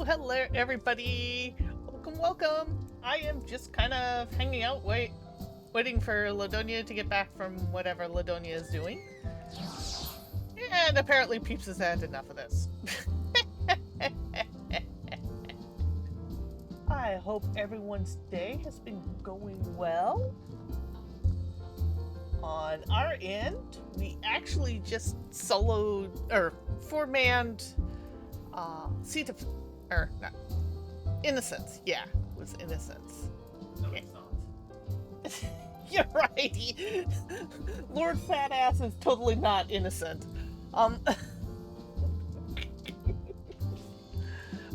Hello, everybody. Welcome. I am just kind of hanging out, waiting for Ladonia to get back from whatever Ladonia is doing. And apparently Peeps has had enough of this. I hope everyone's day has been going well. On our end, we actually just soloed, or four-manned, Seat of, or not, Innocence. Yeah, it was Innocence. No, it's not. You're right. Lord Fat Ass is totally not innocent.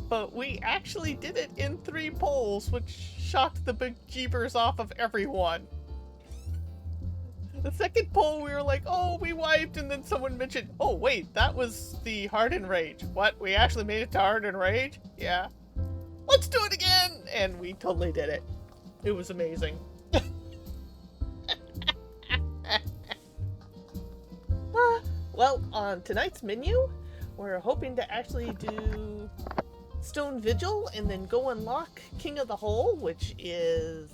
But we actually did it in 3 polls, which shocked the big jeebers off of everyone. The second poll, we were like, oh, we wiped, and then someone mentioned, oh, wait, that was the Hardened Rage. What? We actually made it to Hardened Rage? Yeah. Let's do it again! And we totally did it. It was amazing. Well, on tonight's menu, we're hoping to actually do Stone Vigil and then go unlock King of the Hole, which is...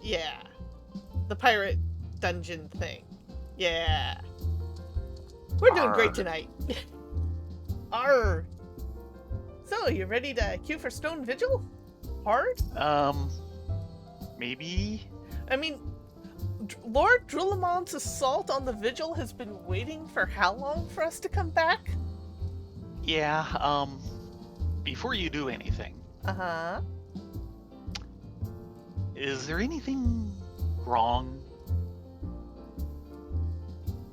yeah. The pirate dungeon thing. Yeah. We're doing great tonight. Arr. So, you ready to queue for Stone Vigil? Hard? Maybe? I mean, Lord Drullamon's assault on the Vigil has been waiting for how long for us to come back? Yeah, before you do anything, Uh-huh. is there anything wrong?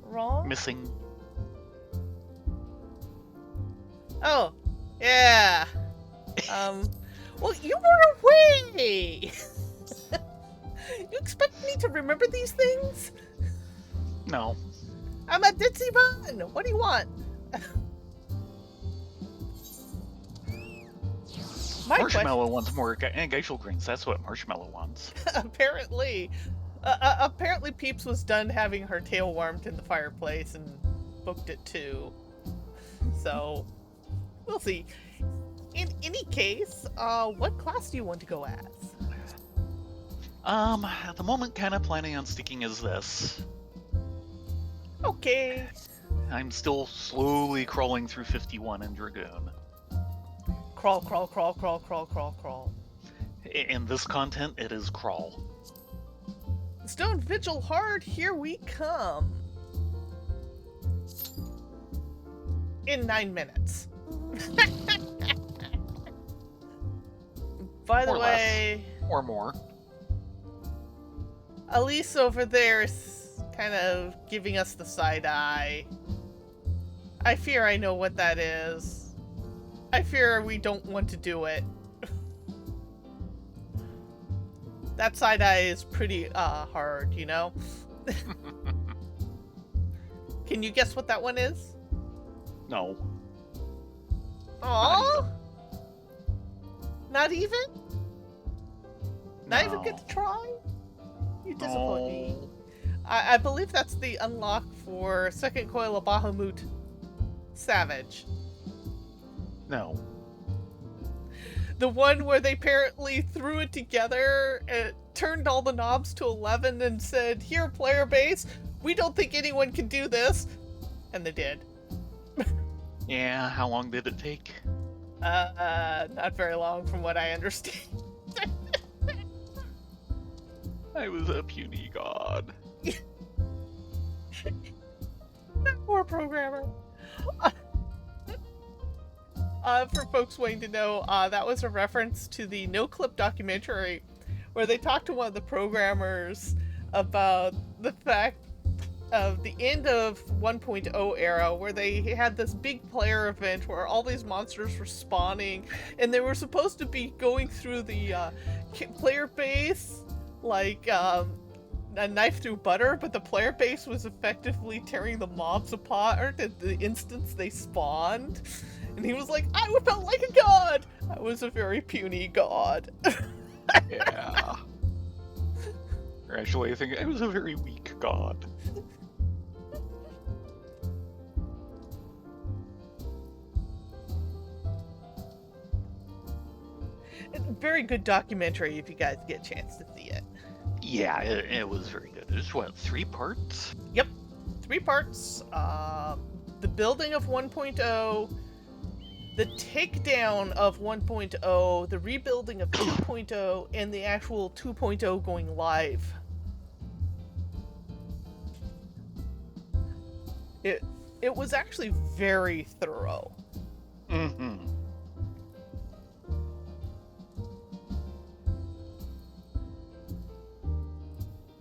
Wrong? Missing? Oh, yeah. Well, you were away! You expect me to remember these things? No. I'm a ditzy bun! What do you want? Marshmallow wants more geishel greens. That's what Marshmallow wants. Apparently. Apparently Peeps was done having her tail warmed in the fireplace and booked it too. So, we'll see. In any case, what class do you want to go as? At the moment, kind of planning on sticking as this. Okay. I'm still slowly crawling through 51 in Dragoon. Crawl, crawl, crawl, crawl, crawl, crawl, crawl. In this content, it is crawl. Stone Vigil hard, here we come. In 9 minutes. By the way... Or more. Elise over there is kind of giving us the side eye. I fear I know what that is. I fear we don't want to do it. That side eye is pretty hard, you know? Can you guess what that one is? No. Aww? Not even? Not even No. get to try? You disappoint me. No. I believe that's the unlock for Second Coil of Bahamut Savage. No. The one where they apparently threw it together and turned all the knobs to 11 and said, here, player base, we don't think anyone can do this. And they did. Yeah, how long did it take? Not very long from what I understand. I was a puny god. Poor programmer. For folks waiting to know, that was a reference to the No Clip documentary where they talked to one of the programmers about the fact of the end of 1.0 era where they had this big player event where all these monsters were spawning and they were supposed to be going through the player base like a knife through butter, but the player base was effectively tearing the mobs apart at the instance they spawned. And he was like, I felt like a god! I was a very puny god. Yeah. Or actually, I think I was a very weak god. Very good documentary if you guys get a chance to see it. Yeah, it was very good. There's what, 3 parts? Yep, 3 parts. The building of 1.0, the takedown of 1.0, the rebuilding of 2.0, and the actual 2.0 going live. It was actually very thorough. Mm-hmm.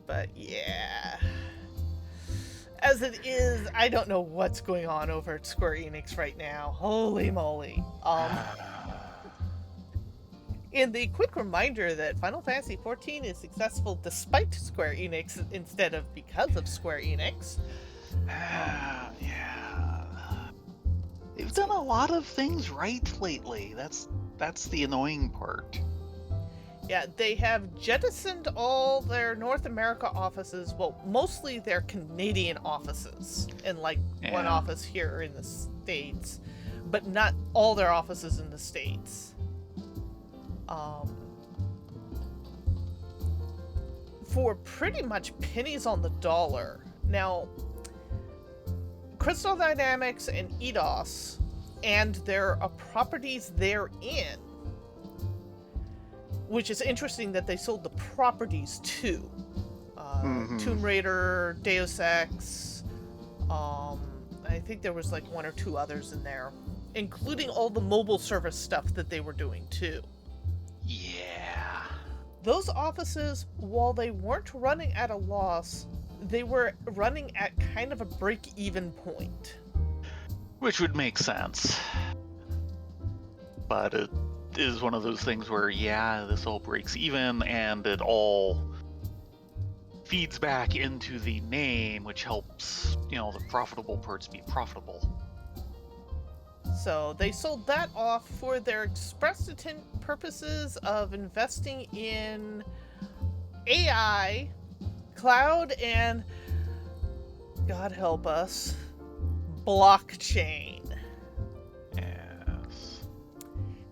But yeah. As it is, I don't know what's going on over at Square Enix right now. Holy moly. In the quick reminder that Final Fantasy XIV is successful despite Square Enix instead of because of Square Enix. Yeah. They've done a lot of things right lately. That's the annoying part. Yeah, they have jettisoned all their North America offices, well, mostly their Canadian offices, and like one office here in the States, but not all their offices in the States. For pretty much pennies on the dollar. Now, Crystal Dynamics and Eidos and their properties therein, which is interesting that they sold the properties too. Tomb Raider, Deus Ex, I think there was like 1 or 2 others in there, including all the mobile service stuff that they were doing too. Yeah. Those offices, while they weren't running at a loss, they were running at kind of a break-even point. Which would make sense. But it is one of those things where, yeah, this all breaks even, and it all feeds back into the name, which helps, the profitable parts be profitable. So they sold that off for their express intent purposes of investing in AI, cloud, and, God help us, blockchain. Yes.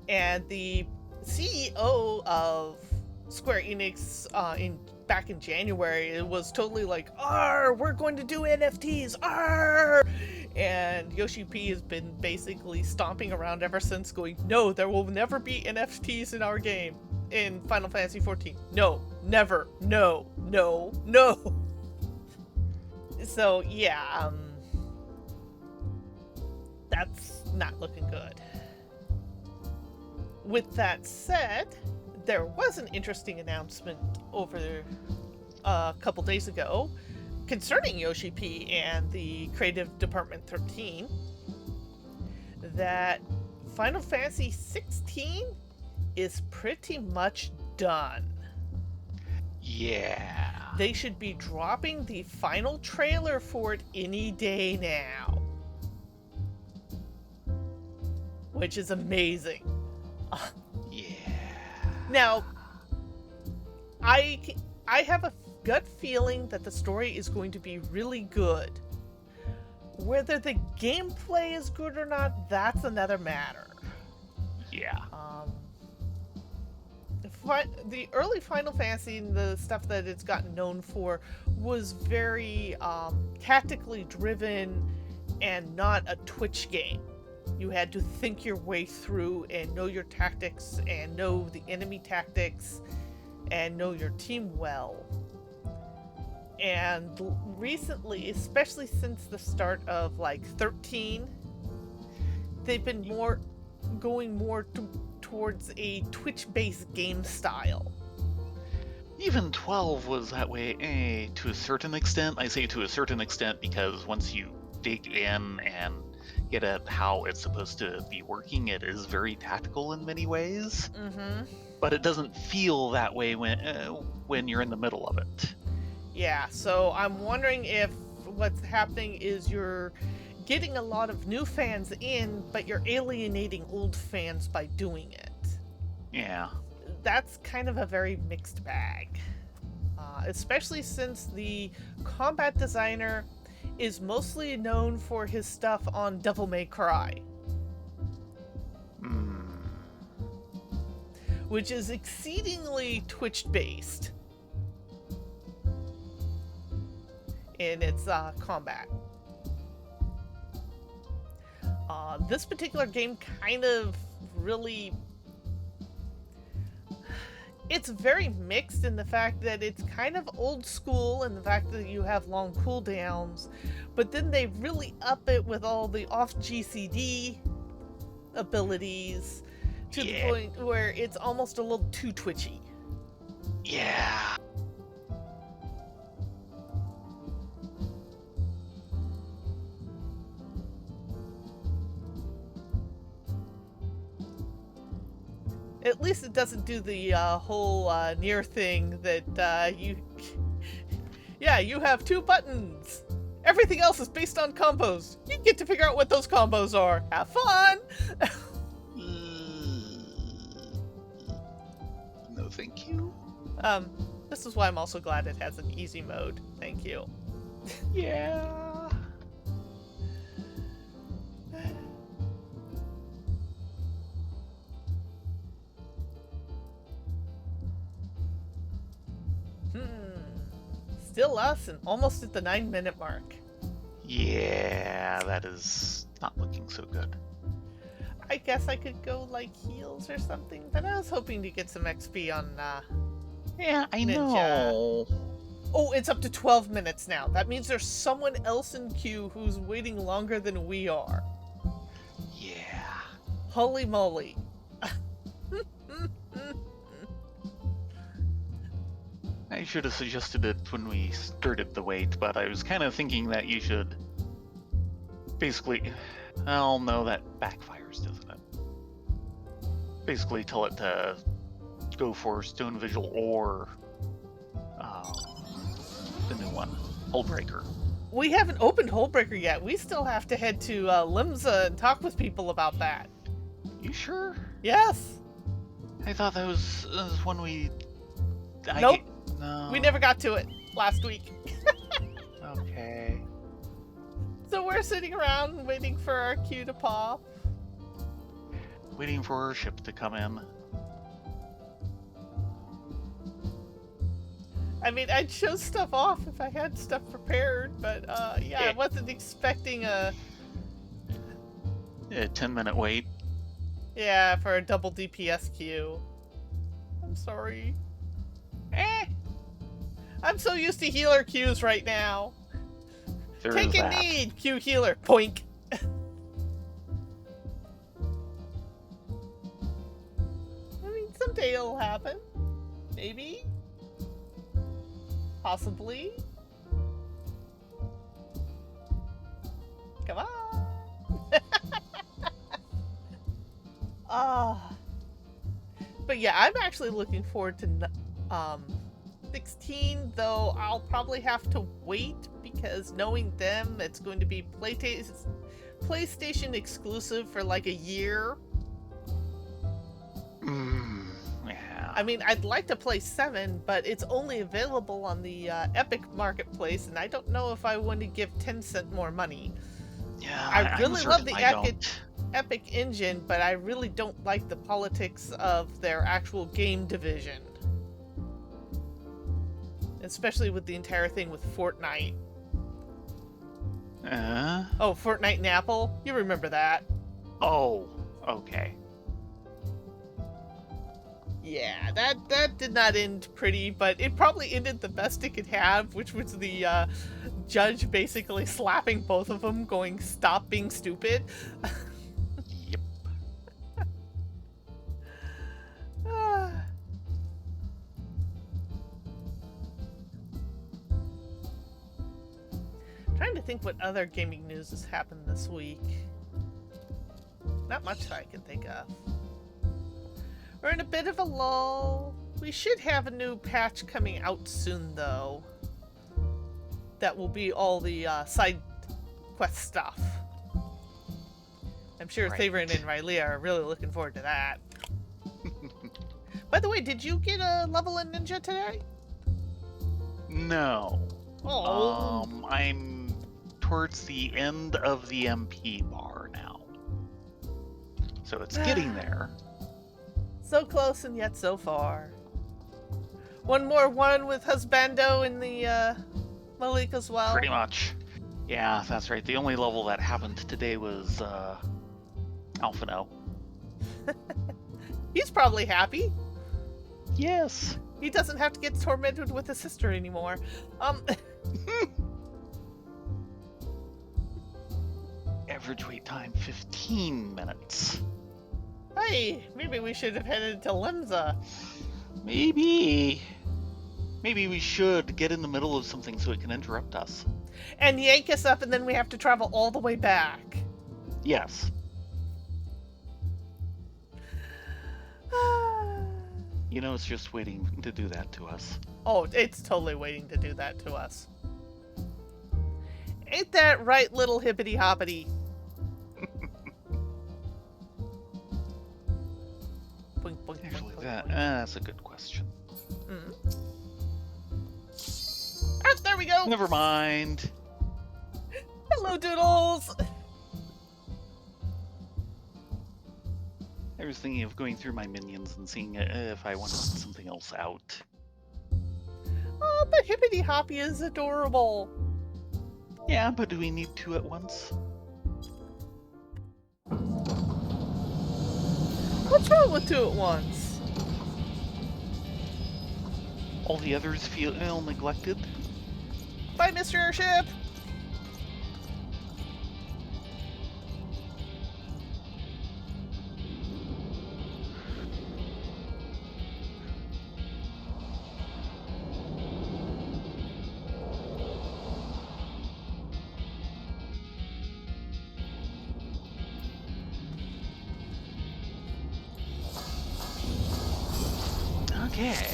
And the CEO of Square Enix back in January, it was totally like, "Arr, we're going to do NFTs, arr!" And Yoshi P has been basically stomping around ever since, going, "No, there will never be NFTs in our game, in Final Fantasy XIV. No, never, no, no, no." So yeah, that's not looking good. With that said, there was an interesting announcement over a couple days ago concerning Yoshi P and the Creative Department 13 that Final Fantasy 16 is pretty much done. Yeah. They should be dropping the final trailer for it any day now. Which is amazing. Yeah. Now, I have a gut feeling that the story is going to be really good. Whether the gameplay is good or not, that's another matter. Yeah. The early Final Fantasy and the stuff that it's gotten known for was very tactically driven and not a twitch game. You had to think your way through and know your tactics and know the enemy tactics and know your team well. And recently, especially since the start of like 13, they've been going more towards a Twitch-based game style. Even 12 was that way to a certain extent. I say to a certain extent because once you dig in and get at how it's supposed to be working, it is very tactical in many ways. Mm-hmm. But it doesn't feel that way when you're in the middle of it. Yeah, so I'm wondering if what's happening is you're getting a lot of new fans in, but you're alienating old fans by doing it. Yeah. That's kind of a very mixed bag. Especially since the combat designer is mostly known for his stuff on Devil May Cry. which is exceedingly Twitch-based in its combat. This particular game kind of really... It's very mixed in the fact that it's kind of old school in the fact that you have long cooldowns, but then they really up it with all the off GCD abilities to the point where it's almost a little too twitchy. Yeah. At least it doesn't do the whole near thing that you have 2 buttons. Everything else is based on combos. You get to figure out what those combos are. Have fun! No, thank you. This is why I'm also glad it has an easy mode. Thank you. Yeah. Still us and almost at the 9-minute mark. Yeah, that is not looking so good. I guess I could go like heals or something, but I was hoping to get some XP on Yeah, I Ninja. know. Oh, it's up to 12 minutes now. That means there's someone else in queue who's waiting longer than we are. Yeah. Holy moly. I should have suggested it when we started the wait, but I was kind of thinking that you should basically... Well, no, that backfires, doesn't it? Basically tell it to go for Stone Vigil or the new one, Hullbreaker. We haven't opened Hullbreaker yet. We still have to head to Limsa and talk with people about that. You sure? Yes. I thought that was when we... Nope. No. We never got to it last week. Okay. So we're sitting around waiting for our queue to pop. Waiting for our ship to come in. I mean, I'd show stuff off if I had stuff prepared, but yeah, I wasn't expecting a... Yeah, 10-minute wait. Yeah, for a double DPS queue. I'm sorry. I'm so used to healer queues right now. There Take is a that. need, queue healer. Poink. I mean, someday it'll happen. Maybe. Possibly. Come on. But yeah, I'm actually looking forward to 16, though I'll probably have to wait because knowing them, it's going to be PlayStation exclusive for like a year. Yeah. I mean, I'd like to play 7, but it's only available on the Epic Marketplace, and I don't know if I want to give 10 cents more money. Yeah, I really love the I don't. Epic engine, but I really don't like the politics of their actual game division. Especially with the entire thing with Fortnite. Oh, Fortnite and Apple? You remember that. Oh, okay. Yeah, that did not end pretty, but it probably ended the best it could have, which was the judge basically slapping both of them, going, "Stop being stupid." Yep. Trying to think what other gaming news has happened this week. Not much that I can think of. We're in a bit of a lull. We should have a new patch coming out soon, though. That will be all the side quest stuff. I'm sure Right. Thaverin and Riley are really looking forward to that. By the way, did you get a level in Ninja today? No. Oh. I'm towards the end of the MP bar now. So it's getting there. So close and yet so far. One more one with Husbando in the Malik as well. Pretty much. Yeah, that's right. The only level that happened today was Alphino. He's probably happy. Yes. He doesn't have to get tormented with his sister anymore. Average wait time 15 minutes. Hey, maybe we should have headed to Limsa. Maybe we should get in the middle of something so it can interrupt us. And yank us up, and then we have to travel all the way back. Yes. You know, it's just waiting to do that to us. Oh, it's totally waiting to do that to us. Ain't that right, little hippity hoppity? Boink, boink, Actually, boink, that boink. that's a good question. Ah, there we go. Never mind. Hello, Doodles. I was thinking of going through my minions and seeing if I wanted something else out. Oh, but hippity hoppy is adorable. Yeah, but do we need two at once? What's wrong with two at once? All the others feel neglected? Bye, Mr. Airship. Okay.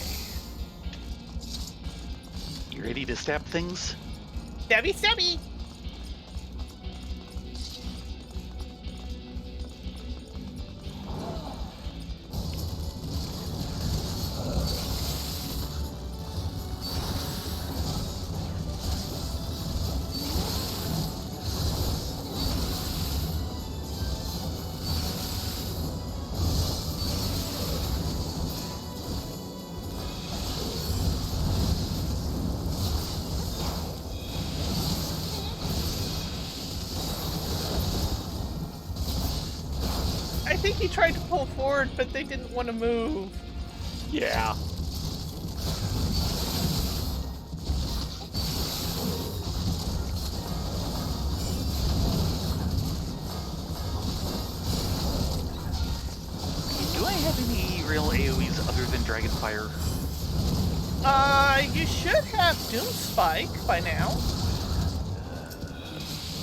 You ready to stab things? Stabby, stabby. I think he tried to pull forward, but they didn't want to move. Yeah. Do I have any real AoEs other than Dragonfire? You should have Doom Spike by now.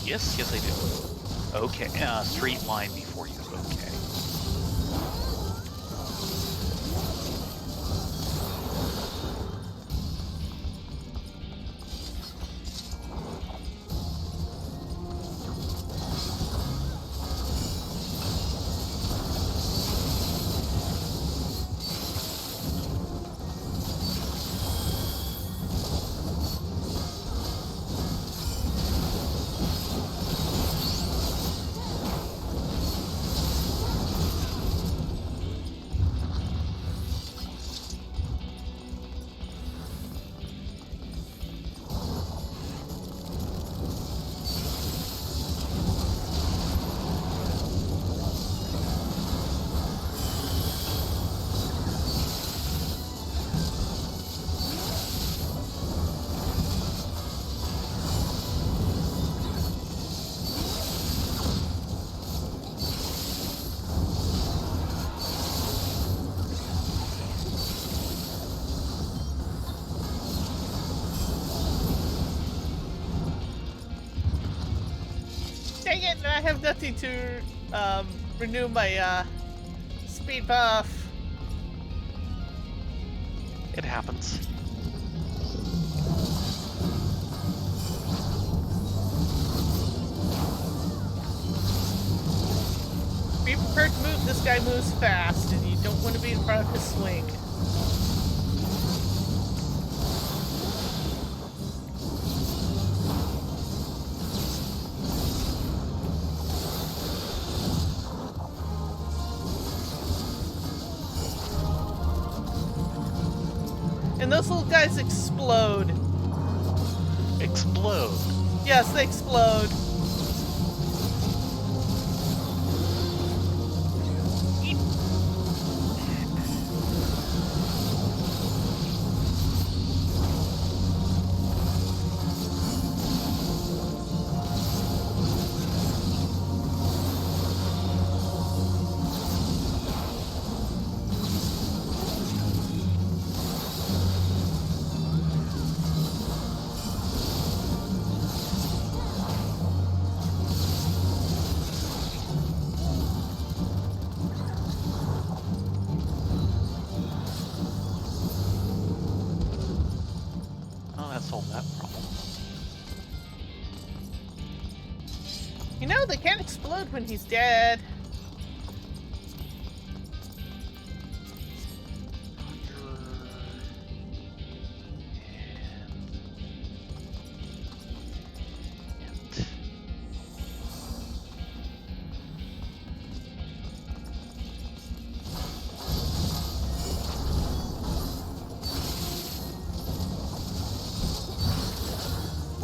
Yes, I do. Okay, straight line before you. Okay. Dang it, and I have nothing to renew my speed buff. It happens. Be prepared to move. This guy moves fast, and you don't want to be in front of his swing. And those little guys explode. Explode. Yes, they explode. Oh, that solved that problem. You know, they can't explode when he's dead.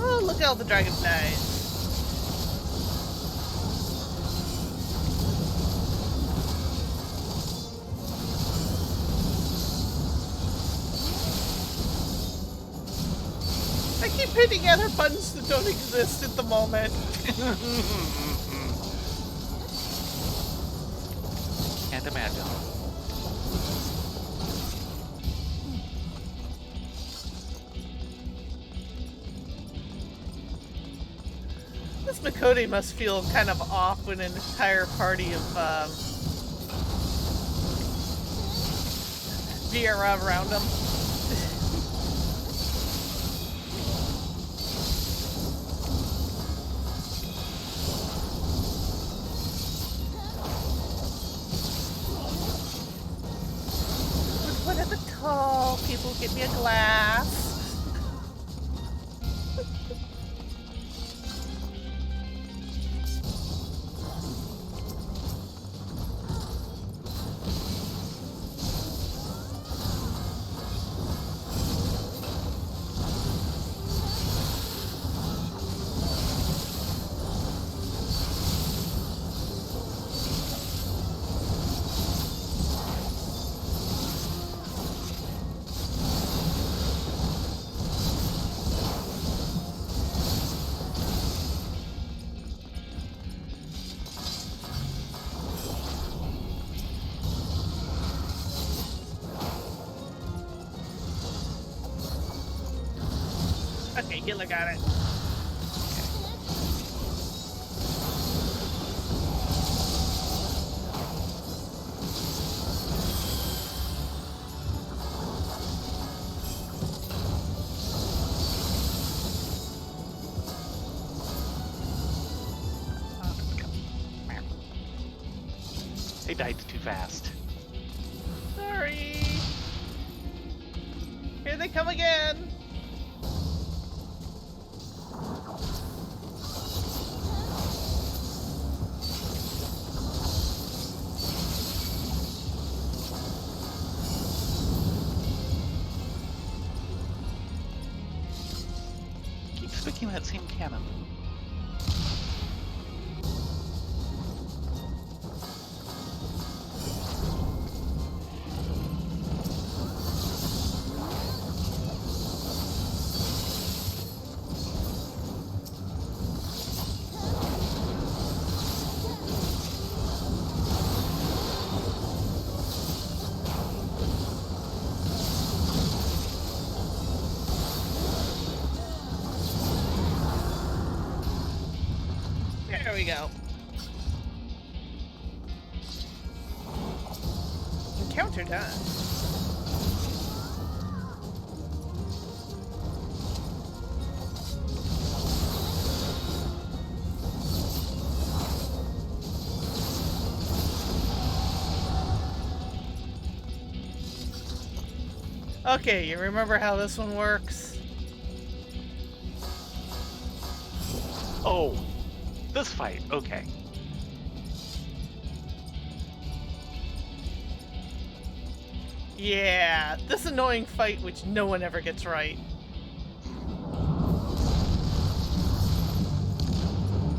Oh, look at all the dragonflies. I keep hitting other buttons that don't exist at the moment. Can't imagine. This Makode must feel kind of off when an entire party of Viera around him. With one of the tall people, get me a glass. Okay, Healer got it. They died too fast. Sorry. Here they come again. Keep sticking that same cannon. There we go. Encounter done. Okay, you remember how this one works? Oh, this fight. Okay. Yeah, this annoying fight which no one ever gets right.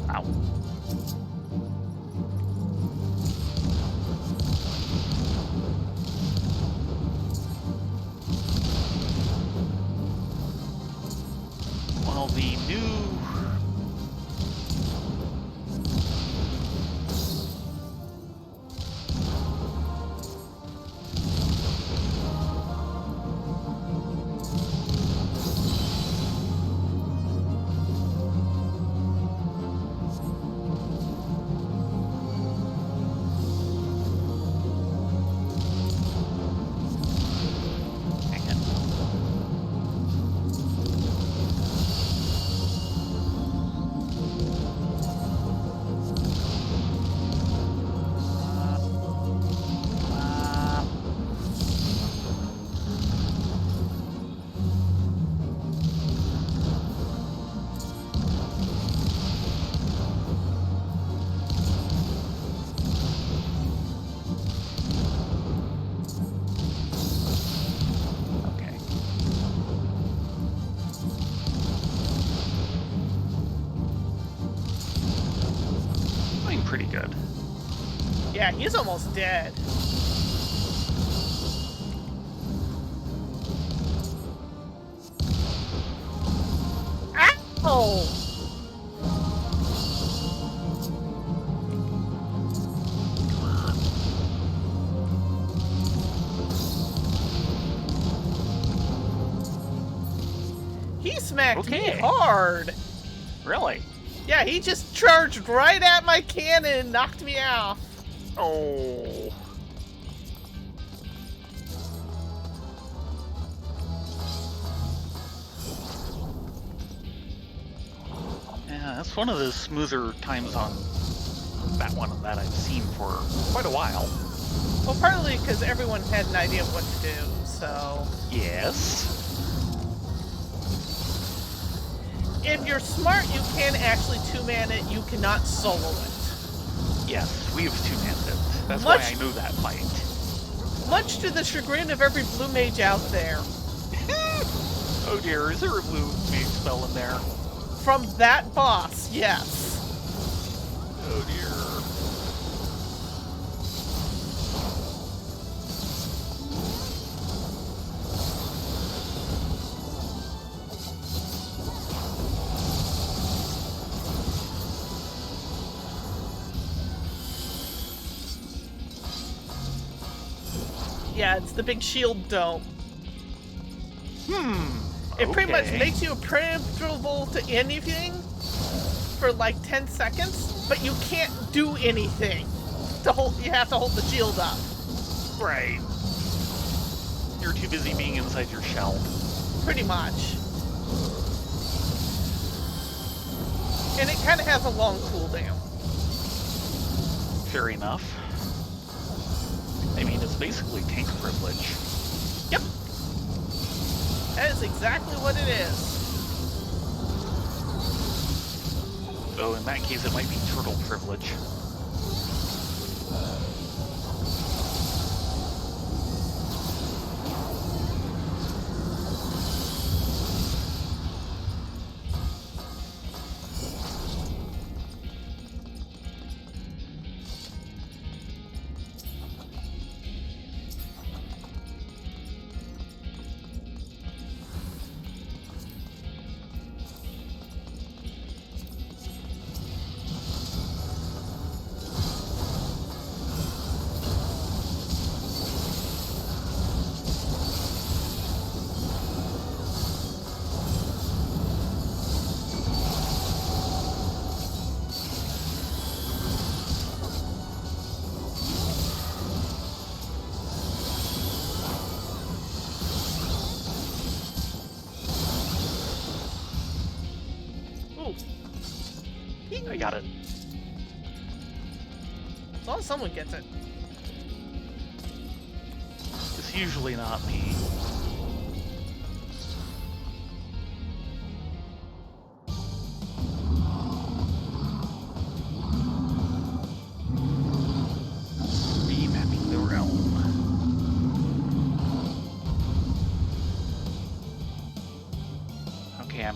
Ow. Well, the new... pretty good. Yeah, he's almost dead. Ow! He smacked me hard. Really? Yeah, he just charged right at my cannon and knocked me off. Oh. Yeah, that's one of the smoother times on that one that I've seen for quite a while. Well, partly because everyone had an idea of what to do, so... Yes. If you're smart, you can actually two-man it. You cannot solo it. Yes, we've two-manned it. That's why I knew that fight. Much to the chagrin of every blue mage out there. Oh dear, is there a blue mage spell in there? From that boss, yes. Oh dear. Yeah, it's the big shield dome. It pretty much makes you impenetrable to anything for like 10 seconds, but you can't do anything. You have to hold the shield up. Right. You're too busy being inside your shell. Pretty much. And it kind of has a long cooldown. Fair enough. I mean, it's basically tank privilege. Yep. That is exactly what it is. Oh, in that case, it might be turtle privilege. I got it. As long as someone gets it. It's usually not me. Remapping the realm.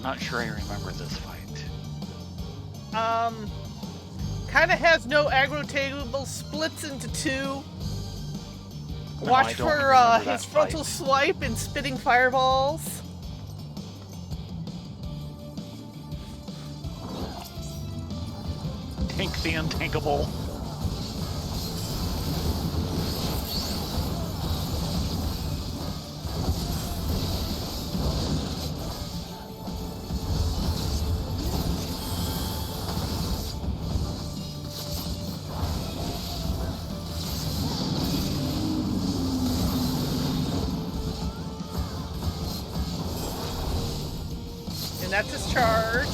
not sure I remember this fight. Kind of has no aggro table, splits into two. No, Watch I don't for remember that his frontal fight. swipe and spitting fireballs. Tank the untankable. And that's his charge.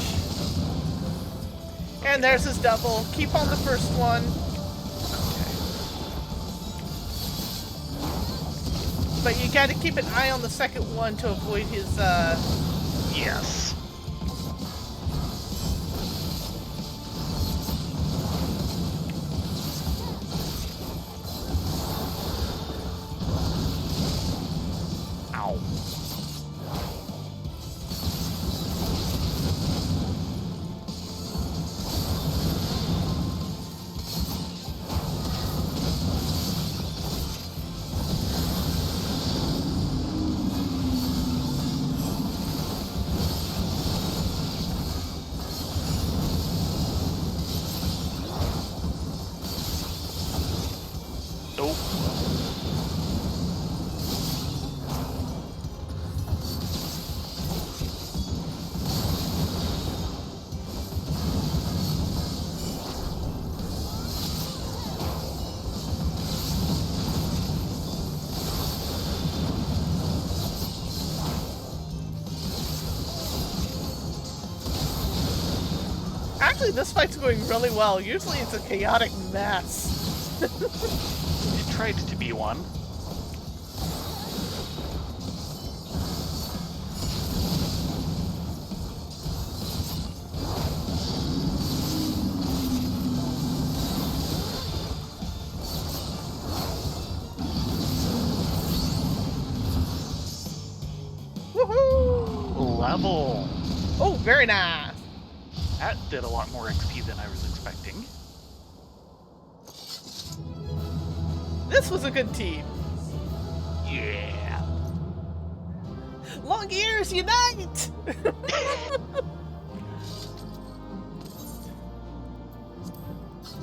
And there's his double. Keep on the first one. But you gotta keep an eye on the second one to avoid his, Yes. Ow. Nope. Actually, this fight's going really well. Usually it's a chaotic mess. It tried to be one. Woohoo! Level. Oh, very nice. That did a lot more XP than I was expecting. This was a good team. Yeah. Long ears, unite!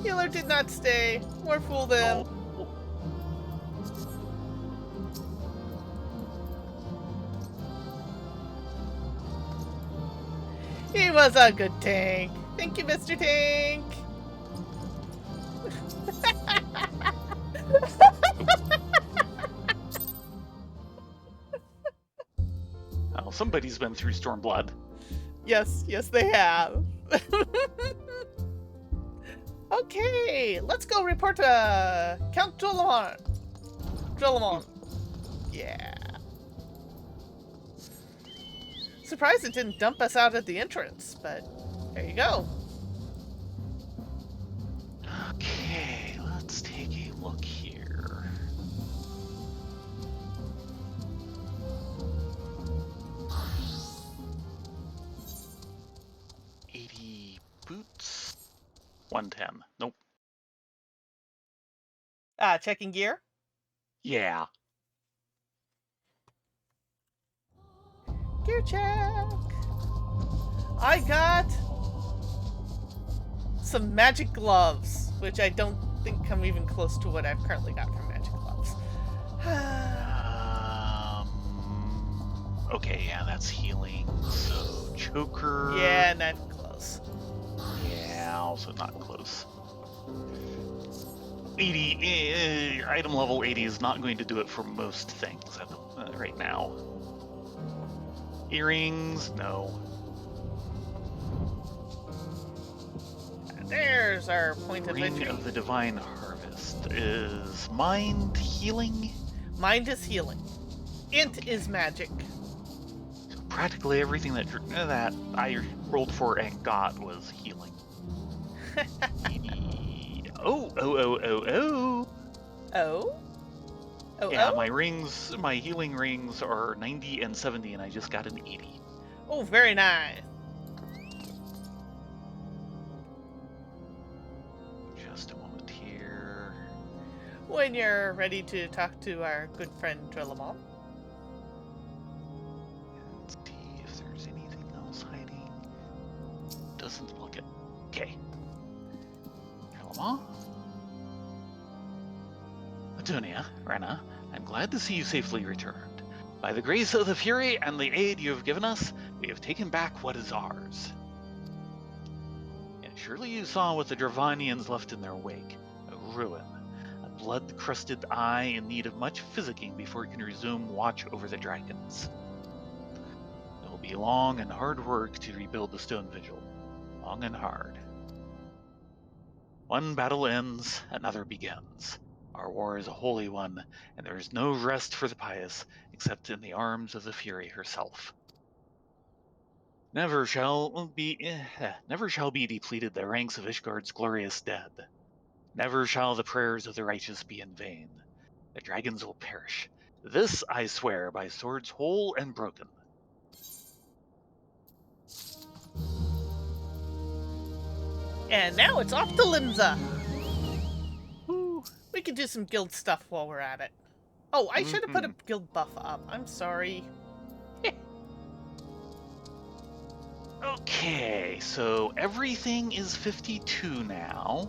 Healer did not stay. More fool them. Oh. He was a good tank. Thank you, Mr. Tank. Oh, somebody's been through Stormblood. Yes, they have. Okay, let's go report to Count Jolamon. Yeah. Surprised it didn't dump us out at the entrance, but there you go. Okay, let's take a look here. $80 boots. 110. Nope. Checking gear. Yeah. Gear check. I got some magic gloves, which I don't think come even close to what I've currently got from magic gloves. Okay, yeah, that's healing. So, choker. Yeah, not close. Yeah, also not close. 80, item level 80 is not going to do it for most things at the, right now. Earrings, no. There's our point of Ring entry. of the Divine Harvest is mind healing. Mind is healing. Int is magic. So practically everything that I rolled for and got was healing. 80. Oh. Oh, Yeah, oh? my rings, my healing rings are 90 and 70, and I just got an 80. Oh, very nice. Just a moment here. When you're ready to talk to our good friend Trillamon. Let's see if there's anything else hiding. Doesn't look it. Okay. Hello? Adunia, Rena, I'm glad to see you safely returned. By the grace of the Fury and the aid you have given us, we have taken back what is ours. And surely you saw what the Dravanians left in their wake. A ruin. A blood-crusted eye in need of much physicking before it can resume watch over the dragons. It will be long and hard work to rebuild the Stone Vigil. Long and hard. One battle ends, another begins. Our war is a holy one, and there is no rest for the pious except in the arms of the Fury herself. Never shall be depleted the ranks of Ishgard's glorious dead. Never shall the prayers of the righteous be in vain. The dragons will perish. This I swear by swords whole and broken. And now it's off to Limza. Woo. We could do some guild stuff while we're at it. Oh, I should have put a guild buff up. I'm sorry. Okay, so everything is 52 now.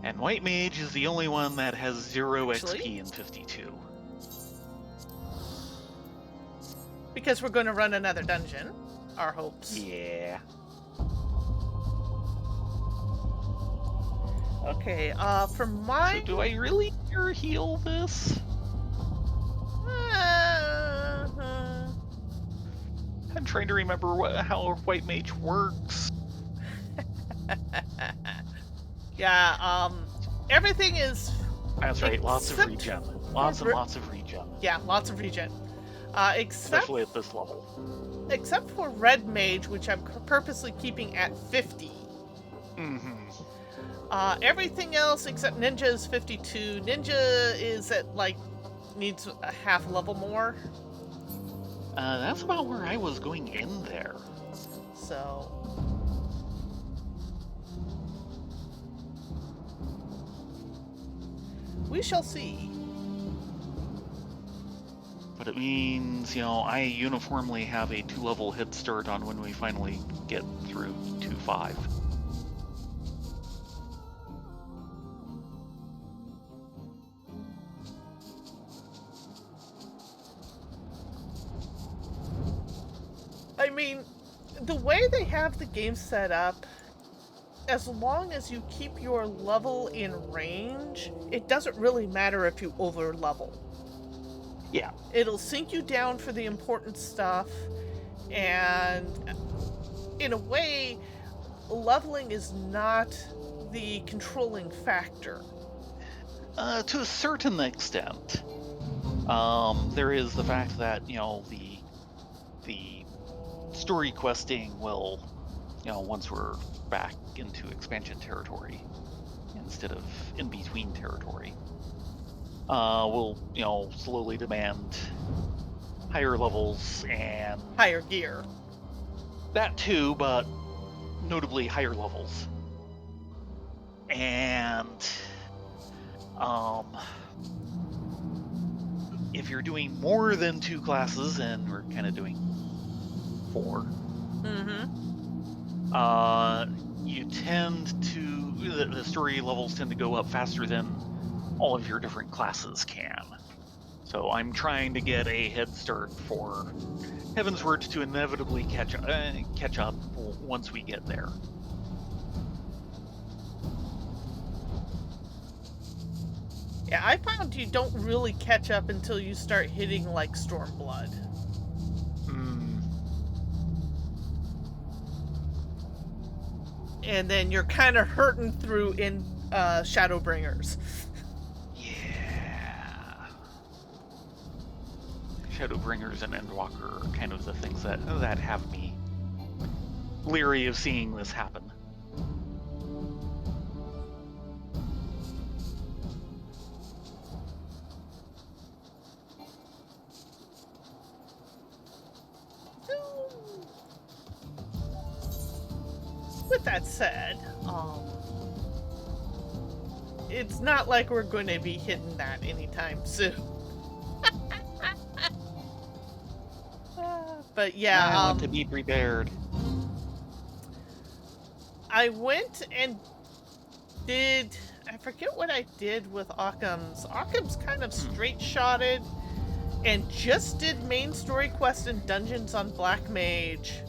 And White Mage is the only one that has 0 Actually? XP in 52. Because we're going to run another dungeon. Our hopes. Yeah. Okay, for my... So do I really heal this? I'm trying to remember how White Mage works. Yeah, everything is... That's right, lots of Except regen. Lots and lots of regen. Yeah, lots of regen. Especially at this level. Except for Red Mage, which I'm purposely keeping at 50. Mm-hmm. Everything else except Ninja is 52. Ninja is at, like, needs a half level more. That's about where I was going in there. So... we shall see. But it means, I uniformly have a 2-level head start on when we finally get through 2-5. I mean, the way they have the game set up, as long as you keep your level in range, it doesn't really matter if you over level. Yeah. It'll sink you down for the important stuff, and in a way, leveling is not the controlling factor. To a certain extent. There is the fact that, the story questing will, once we're back into expansion territory instead of in-between territory, will, slowly demand higher levels and... higher gear. That too, but notably higher levels. And, if you're doing more than 2 classes, and we're kind of doing 4, you tend to, the story levels tend to go up faster than all of your different classes can. So I'm trying to get a head start for Heaven's Word to inevitably catch up once we get there. Yeah, I found you don't really catch up until you start hitting, like, Stormblood. And then you're kind of hurting through in Shadowbringers. Yeah. Shadowbringers and Endwalker are kind of the things that have me leery of seeing this happen. with that said, it's not like we're going to be hitting that anytime soon. But yeah, I want to be prepared. I went and did, I forget what I did with Occam's. Occam's kind of straight shotted and just did main story quest and dungeons on Black Mage.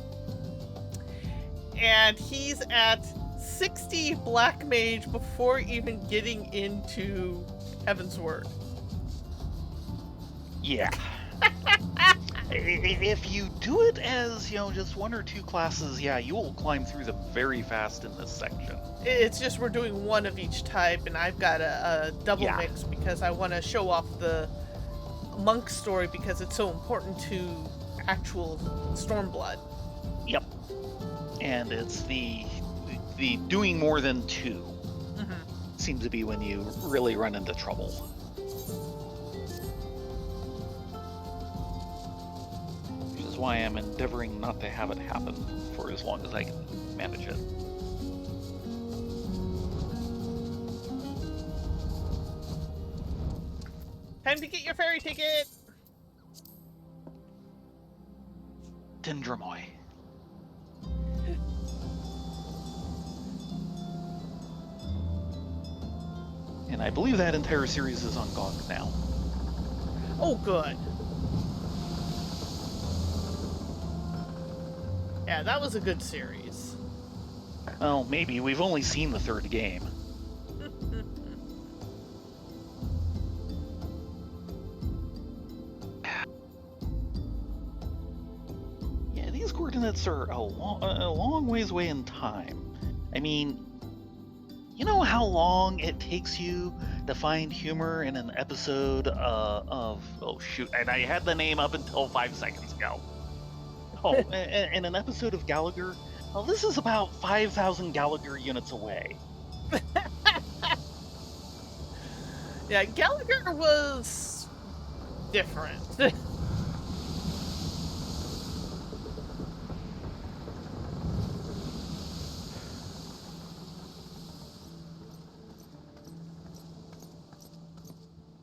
And he's at 60 Black Mage before even getting into Heaven's Word. Yeah. If you do it as, just one or two classes, yeah, you will climb through them very fast in this section. It's just we're doing one of each type, and I've got a double mix because I want to show off the monk story because it's so important to actual Stormblood. Yep. And it's the doing more than two seems to be when you really run into trouble. Which is why I'm endeavoring not to have it happen for as long as I can manage it. Time to get your ferry ticket! Dendramoy. And I believe that entire series is on GOG now. Oh, good. Yeah, that was a good series. Well, maybe. We've only seen the third game. Yeah, these coordinates are a long ways away in time. I mean, you know how long it takes you to find humor in an episode of... Oh, shoot. And I had the name up until 5 seconds ago. Oh, in an episode of Gallagher? Well, this is about 5,000 Gallagher units away. Yeah, Gallagher was different.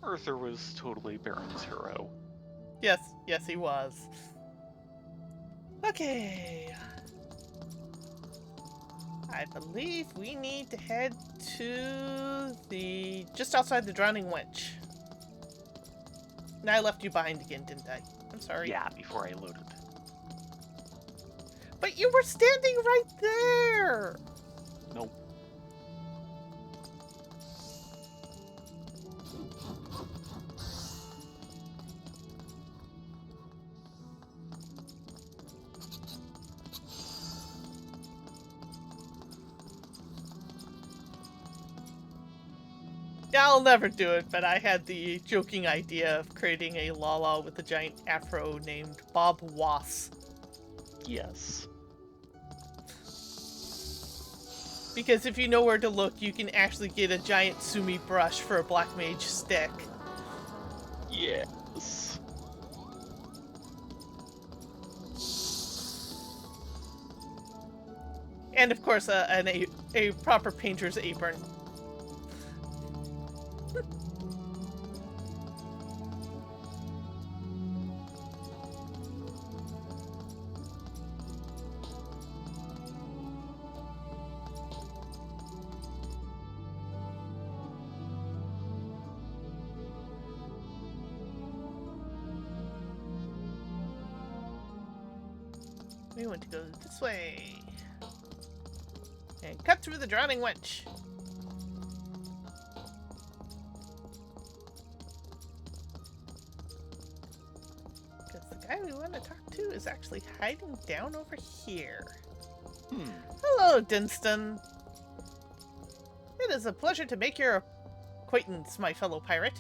Arthur was totally Baron's hero. Yes, he was. Okay. I believe we need to head to just outside the Drowning Wench. And I left you behind again, didn't I? I'm sorry. Yeah, before I loaded. But you were standing right there! Nope. I'll never do it, but I had the joking idea of creating a Lala with a giant afro named Bob Wass. Yes. Because if you know where to look, you can actually get a giant Sumi brush for a Black Mage stick. Yes. And of course, a proper painter's apron. We want to go this way. And cut through the Drowning Wench. Because the guy we want to talk to is actually hiding down over here. Hello, Dinston. It is a pleasure to make your acquaintance, my fellow pirate.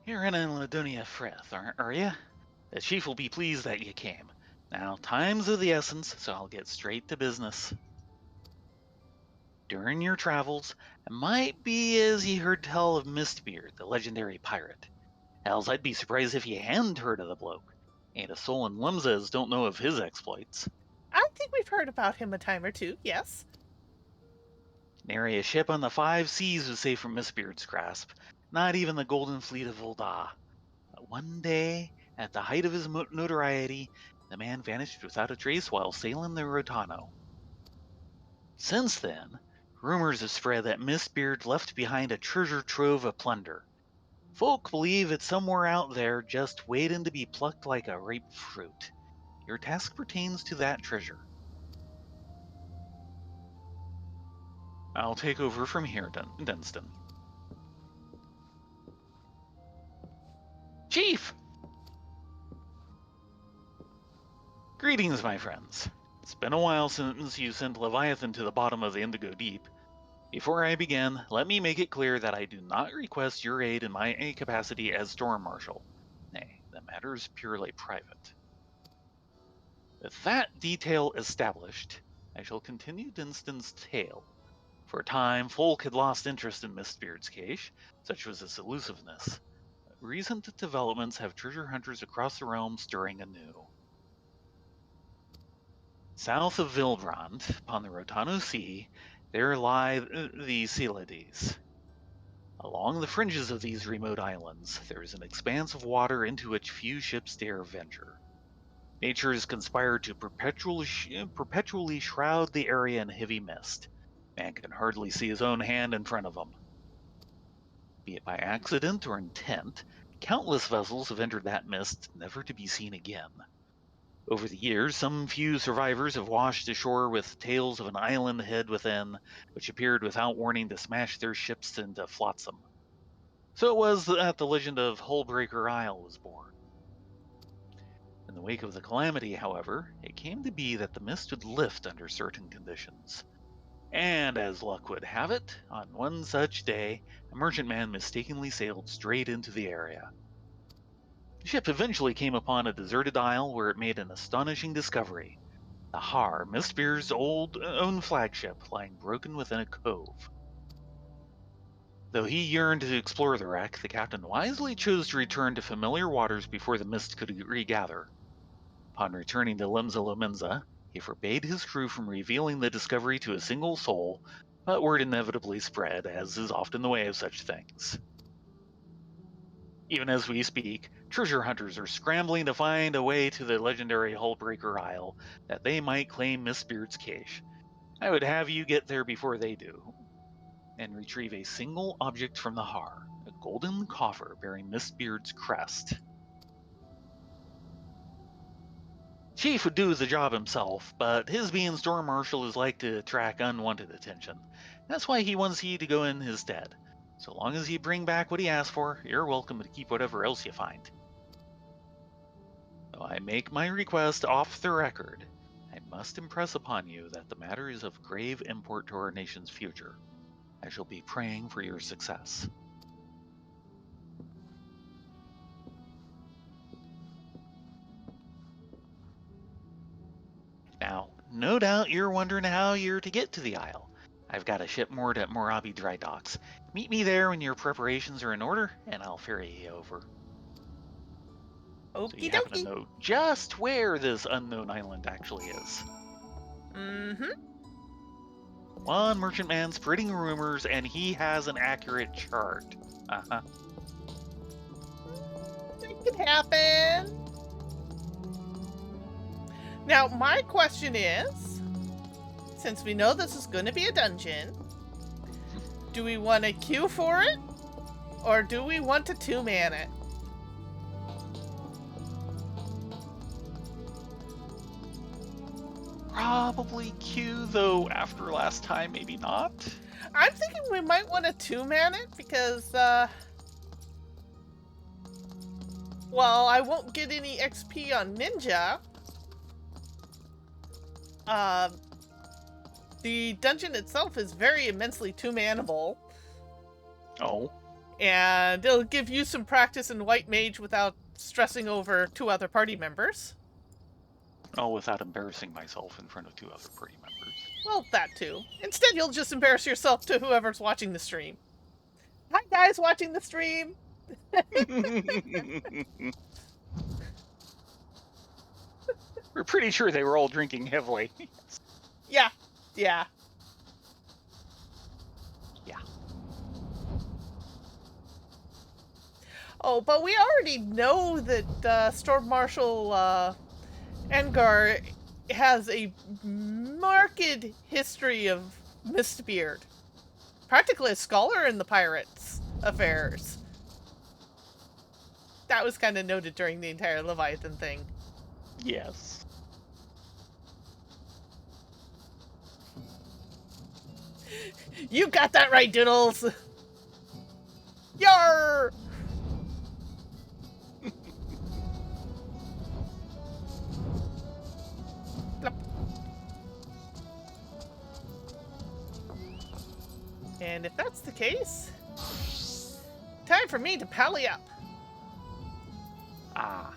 You're in Ladonia Frith, are you? The chief will be pleased that you came. Now, time's of the essence, so I'll get straight to business. During your travels, it might be as ye heard tell of Mistbeard, the legendary pirate. Hells, I'd be surprised if you hadn't heard of the bloke. Ain't a soul in Limzes don't know of his exploits. I think we've heard about him a time or two, yes. Nary a ship on the 5 seas was safe from Miss Beard's grasp, not even the Golden Fleet of Ul'dah. But one day, at the height of his notoriety, the man vanished without a trace while sailing the Rotano. Since then, rumors have spread that Miss Beard left behind a treasure trove of plunder. Folk believe it's somewhere out there just waiting to be plucked like a ripe fruit. Your task pertains to that treasure. I'll take over from here, Dunstan. Chief! Greetings, my friends. It's been a while since you sent Leviathan to the bottom of the Indigo Deep. Before I begin, let me make it clear that I do not request your aid in my capacity as Storm Marshal. Nay, the matter is purely private. With that detail established, I shall continue Dunstan's tale. For a time, folk had lost interest in Mistbeard's cache, such was its elusiveness. Recent developments have treasure hunters across the realm stirring anew. South of Vildrand, upon the Rotano Sea, there lie the Celades. Along the fringes of these remote islands, there is an expanse of water into which few ships dare venture. Nature has conspired to perpetually shroud the area in heavy mist. Man can hardly see his own hand in front of him. Be it by accident or intent, countless vessels have entered that mist, never to be seen again. Over the years, some few survivors have washed ashore with tales of an island head within, which appeared without warning to smash their ships into flotsam. So it was that the legend of Hullbreaker Isle was born. In the wake of the calamity, however, it came to be that the mist would lift under certain conditions. And as luck would have it, on one such day, a merchantman mistakenly sailed straight into the area. The ship eventually came upon a deserted isle where it made an astonishing discovery. The Har, Mistbeard's own flagship, lying broken within a cove. Though he yearned to explore the wreck, the captain wisely chose to return to familiar waters before the mist could regather. Upon returning to Limsa Lominsa, he forbade his crew from revealing the discovery to a single soul, but word inevitably spread, as is often the way of such things. Even as we speak, treasure hunters are scrambling to find a way to the legendary Hullbreaker Isle that they might claim Miss Beard's cache. I would have you get there before they do, and retrieve a single object from the Har, a golden coffer bearing Miss Beard's crest. Chief would do the job himself, but his being Storm Marshal is like to attract unwanted attention. That's why he wants you to go in his stead. So long as you bring back what he asked for, you're welcome to keep whatever else you find. Though I make my request off the record, I must impress upon you that the matter is of grave import to our nation's future. I shall be praying for your success. Now, no doubt you're wondering how you're to get to the Isle. I've got a ship moored at Morabi Dry Docks. Meet me there when your preparations are in order, and I'll ferry you over. So you Okie happen to dokie. know just where this unknown island actually is. Mm-hmm. One merchantman spreading rumors, and he has an accurate chart. Uh-huh. It could happen. Now, my question is, since we know this is going to be a dungeon, do we want to queue for it? Or do we want to two-man it? Probably Q, though after last time, maybe not. I'm thinking we might want to two-man it because, well, I won't get any XP on Ninja. The dungeon itself is very immensely two-manable. Oh. And it'll give you some practice in White Mage without stressing over two other party members. Oh, without embarrassing myself in front of two other party members. Well, that too. Instead, you'll just embarrass yourself to whoever's watching the stream. Hi, guys watching the stream. We're pretty sure they were all drinking heavily. Yeah. Yeah. Yeah. Oh, but we already know that Storm Marshal Engar has a marked history of Mistbeard. Practically a scholar in the pirates' affairs. That was kind of noted during the entire Leviathan thing. Yes. You got that right, Doodles! Yar! And if that's the case, time for me to pally up. Ah.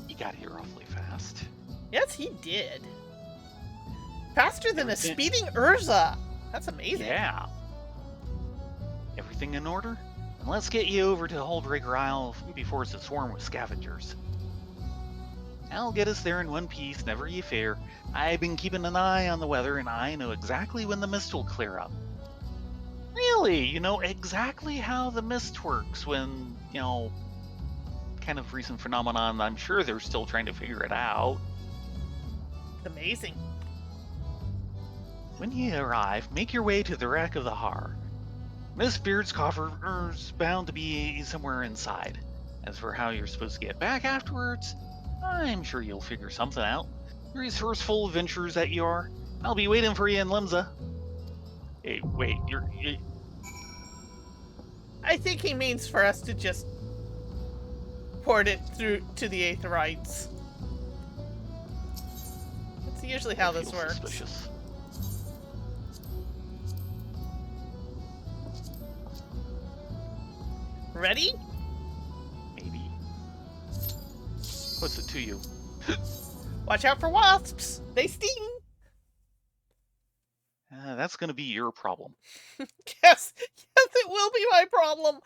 You got here awfully fast. Yes, he did. Faster than a speeding Eorzea. That's amazing. Yeah. Everything in order? And let's get you over to Holdrigger Isle before it's a swarm with scavengers. I'll get us there in one piece, never ye fear. I've been keeping an eye on the weather, and I know exactly when the mist will clear up. Really, you know exactly how the mist works when, kind of recent phenomenon. I'm sure they're still trying to figure it out. Amazing. When ye arrive, make your way to the wreck of the Har. Miss Beard's coffer's bound to be somewhere inside. As for how you're supposed to get back afterwards, I'm sure you'll figure something out. Resourceful adventurers that you are. I'll be waiting for you in Limsa. Hey, wait, I think he means for us to just port it through to the Aetherites. That's usually how this works. Suspicious. Ready? Maybe. What's it to you? Watch out for wasps. They sting. That's gonna be your problem. Yes, it will be my problem.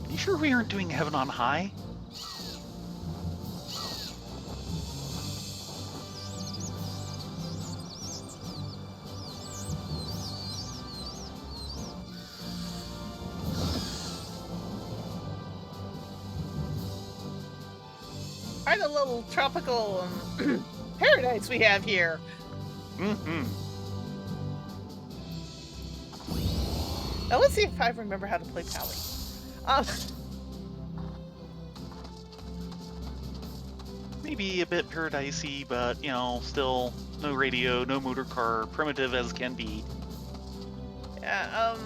You sure we aren't doing Heaven on High? Quite a little tropical paradise we have here. Mm-hmm. Now let's see if I remember how to play Pally. Maybe a bit paradisey, but, still no radio, no motor car, primitive as can be. Yeah,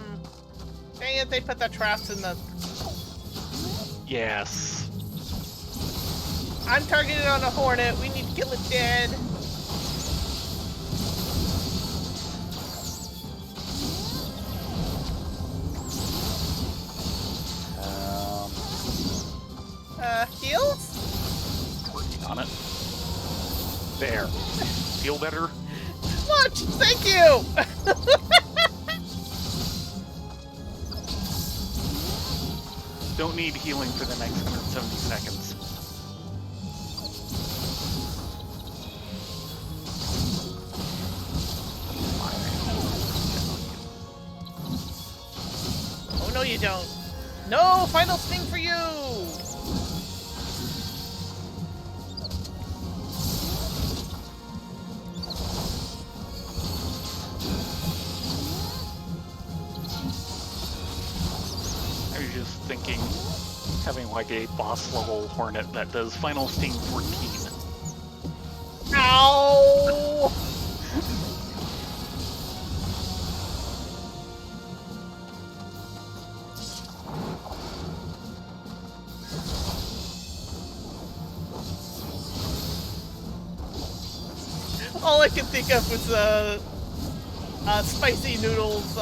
dang it, they put the traps in the... Yes. I'm targeted on a hornet. We need to kill it dead. Heals? Working on it. There. Feel better? Much! Thank you! Don't need healing for the next 170 seconds. Oh, no you don't. No final sting for you! I was just thinking, having like a boss level hornet that does final sting 14. Ow! All I could think of was Spicy Noodles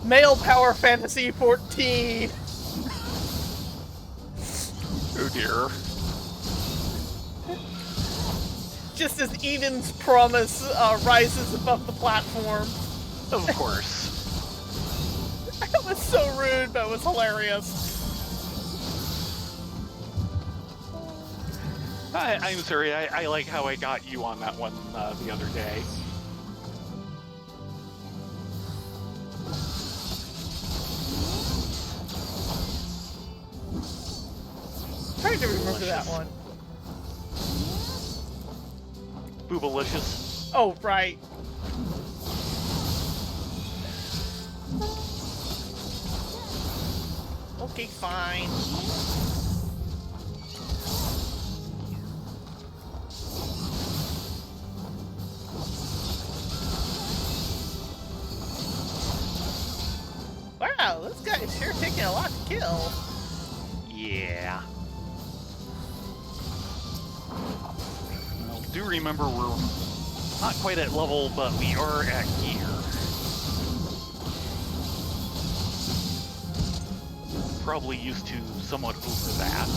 Male Power Fantasy 14. Oh dear. Just as Eden's promise rises above the platform. Of course. That was so rude, but it was hilarious. I'm sorry, I like how I got you on that one the other day. Trying to remember that one. Boobalicious. Oh, right. Okay, fine. Wow, this guy is sure taking a lot to kill. Yeah. Well, do remember we're not quite at level, but we are at gear. Probably used to somewhat over that.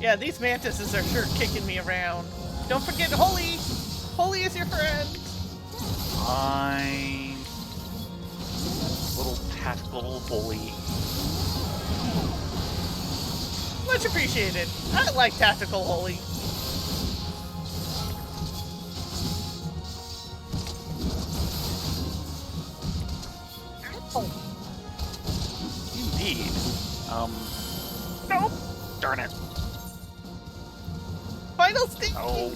Yeah, these mantises are sure kicking me around. Don't forget Holy! Holy is your friend! Fine. Little tactical bully. Much appreciated. I like tactical Holy. Ow. Indeed. Nope! Darn it. Final sting! Oh.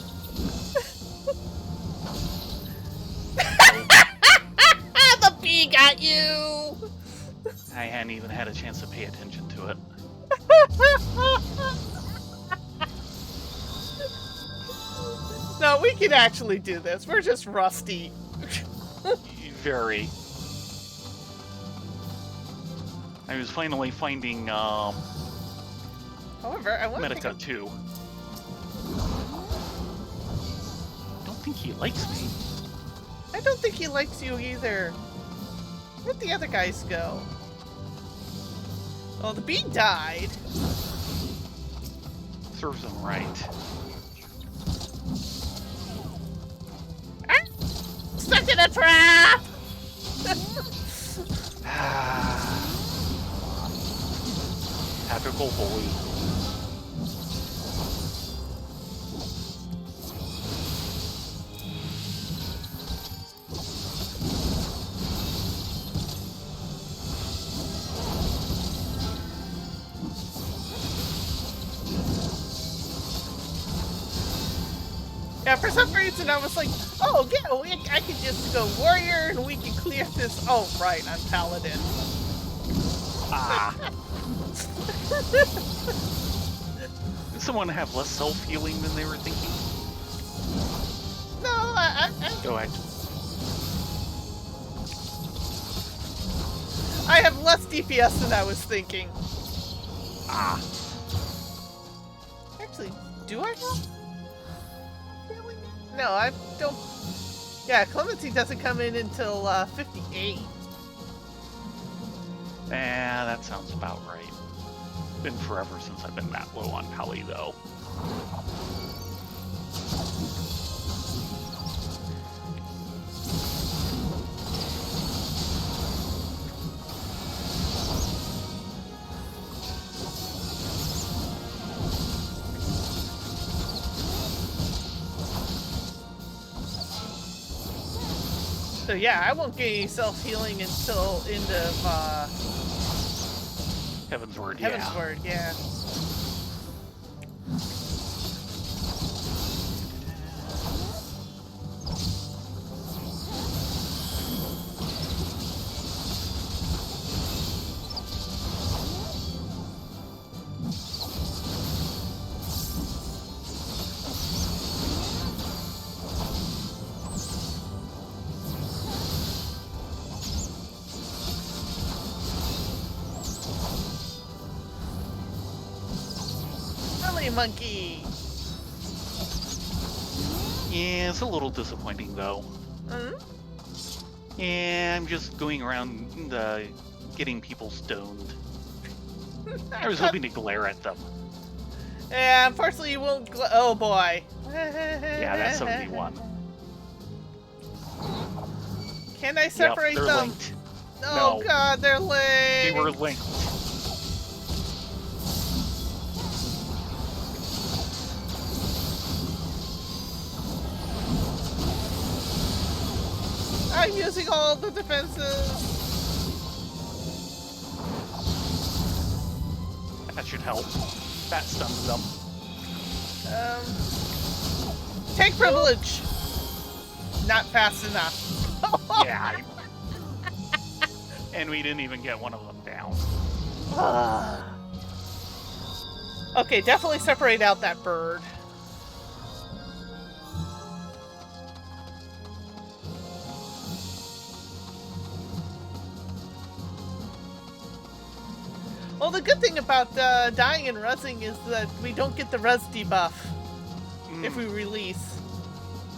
The bee got you! I hadn't even had a chance to pay attention to it. No, we can actually do this. We're just rusty. Very. I was finally finding However, I want to Medica too. Don't think he likes me. I don't think he likes you either. Where'd the other guys go? Well, the bee died. Serves him right. Ah! Stuck in a trap! Tactical bully. Yeah, for some reason I was like, oh yeah, I could just go warrior and we can clear this. Oh right, I'm paladin. Ah. Did someone have less self-healing than they were thinking? No, I Go ahead. I have less DPS than I was thinking. Ah. Actually, do I have? Really? No, I don't. Yeah, clemency doesn't come in until 58. That sounds about right. Been forever since I've been that low on Pally, though. So yeah, I won't get any self-healing until end of Heaven's Word, Heaven's yeah. Word, yeah. Really, monkey. Yeah, it's a little disappointing though. Yeah, I'm just going around getting people stoned. I was hoping to glare at them. Yeah, unfortunately you won't. Oh boy. Yeah, that's 71. Can I separate Yep, they're them? linked. Oh No. god, they're linked. They were linked. I'm using all the defenses. That should help. That stuns them. Tank privilege. Not fast enough. Yeah. And we didn't even get one of them down. Okay, definitely separate out that bird. Well, the good thing about dying and rezzing is that we don't get the res debuff if we release.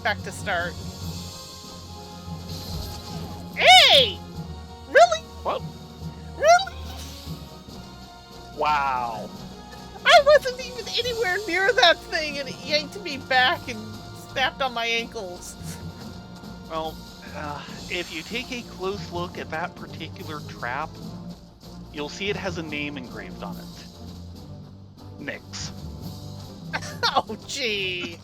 Back to start. Hey! Really? What? Really? Wow. I wasn't even anywhere near that thing and it yanked me back and snapped on my ankles. Well, if you take a close look at that particular trap, you'll see it has a name engraved on it. Nyx. Oh, gee.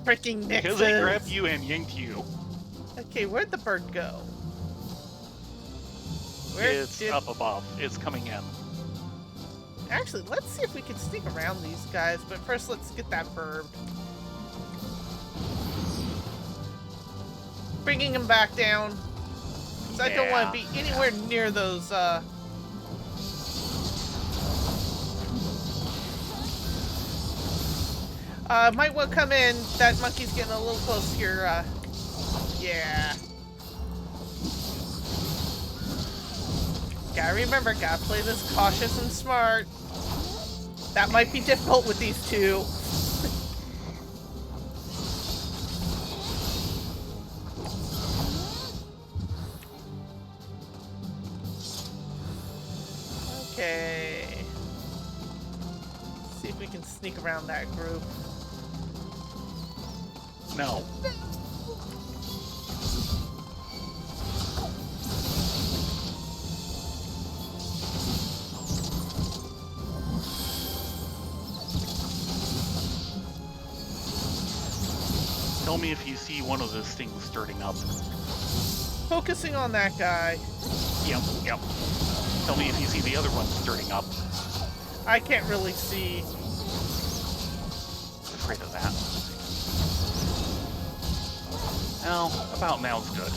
Freaking Nyxes. Because they grabbed you and yanked you. Okay, where'd the bird go? It's up above. It's coming in. Actually, let's see if we can sneak around these guys, but first let's get that bird. Bringing him back down. 'Cause I don't want to be anywhere near those, might want to come in. That monkey's getting a little close here, yeah. Gotta remember, gotta play this cautious and smart. That might be difficult with these two. Okay. See if we can sneak around that group. No. Tell me if you see one of those things starting up. Focusing on that guy. Yep. Tell me if you see the other one starting up. I can't really see. Afraid of that. Well, about now's good.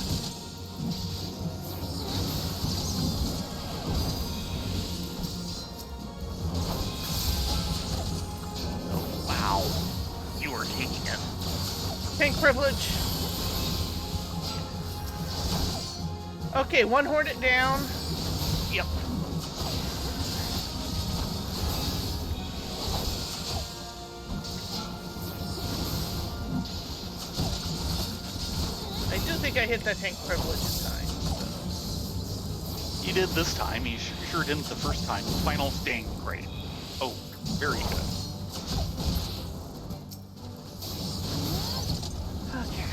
Oh, wow. You are taking it. Tank privilege. Okay, one hornet down. Yep. I do think I hit that tank privilege this time. So. You did this time. You sure didn't the first time. Final sting. Great. Oh, very good. Okay.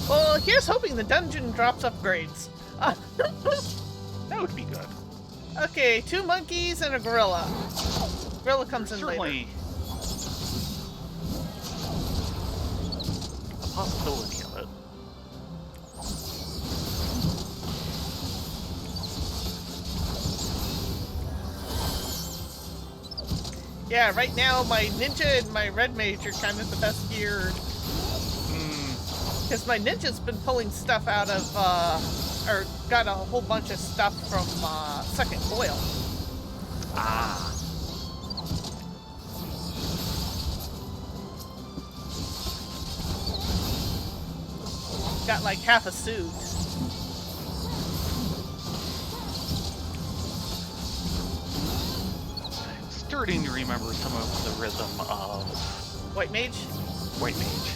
Well, here's hoping the dungeon drops upgrades. That would be good. Okay, 2 monkeys and a gorilla. Gorilla comes in Certainly later. a possibility of it. Yeah, right now my ninja and my red mage are kind of the best geared. Because my ninja's been pulling stuff out of or got a whole bunch of stuff from Second Coil. Ah. Got like half a suit. I'm starting to remember some of the rhythm of White Mage? White Mage.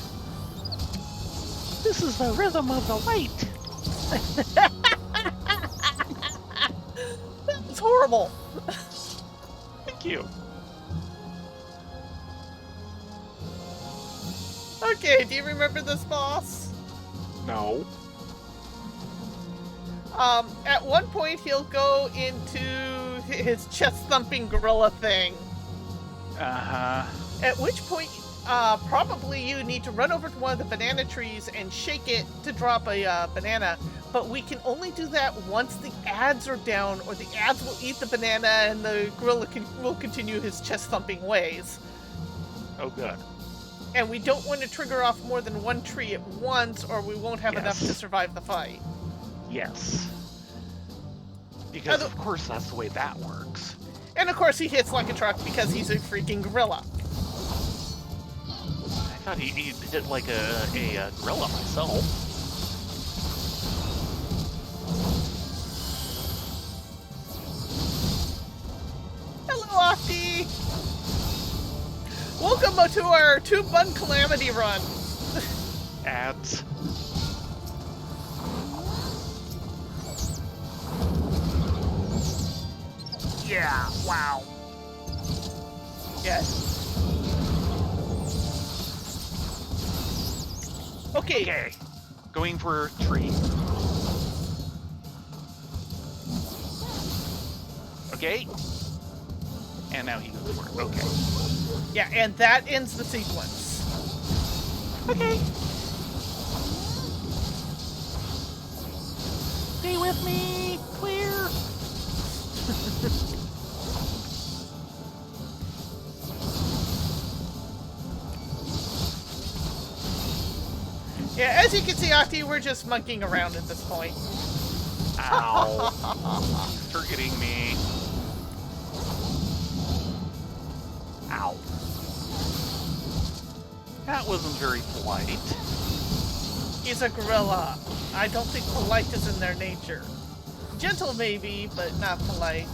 This is the rhythm of the light. That was horrible. Thank you. Okay, do you remember this boss? No. At one point he'll go into his chest-thumping gorilla thing. Uh-huh. At which point, probably you need to run over to one of the banana trees and shake it to drop a banana. But we can only do that once the ads are down, or the ads will eat the banana and the gorilla will continue his chest-thumping ways. Oh, good. And we don't want to trigger off more than one tree at once, or we won't have enough to Yes. survive the fight. Yes. Because, of course, that's the way that works. And of course he hits like a truck because he's a freaking gorilla. I thought he hit like a gorilla myself. Hello, Octi! Welcome to our two-bun calamity run. Ads. Yeah, wow. Yes. Okay. Okay. Going for tree. Okay. And now he goes for it. Okay. Yeah, and that ends the sequence. Okay. Stay with me. Clear. Yeah, as you can see, Octi, we're just monkeying around at this point. Ow. You're getting me. Ow. That wasn't very polite. He's a gorilla. I don't think polite is in their nature. Gentle maybe, but not polite.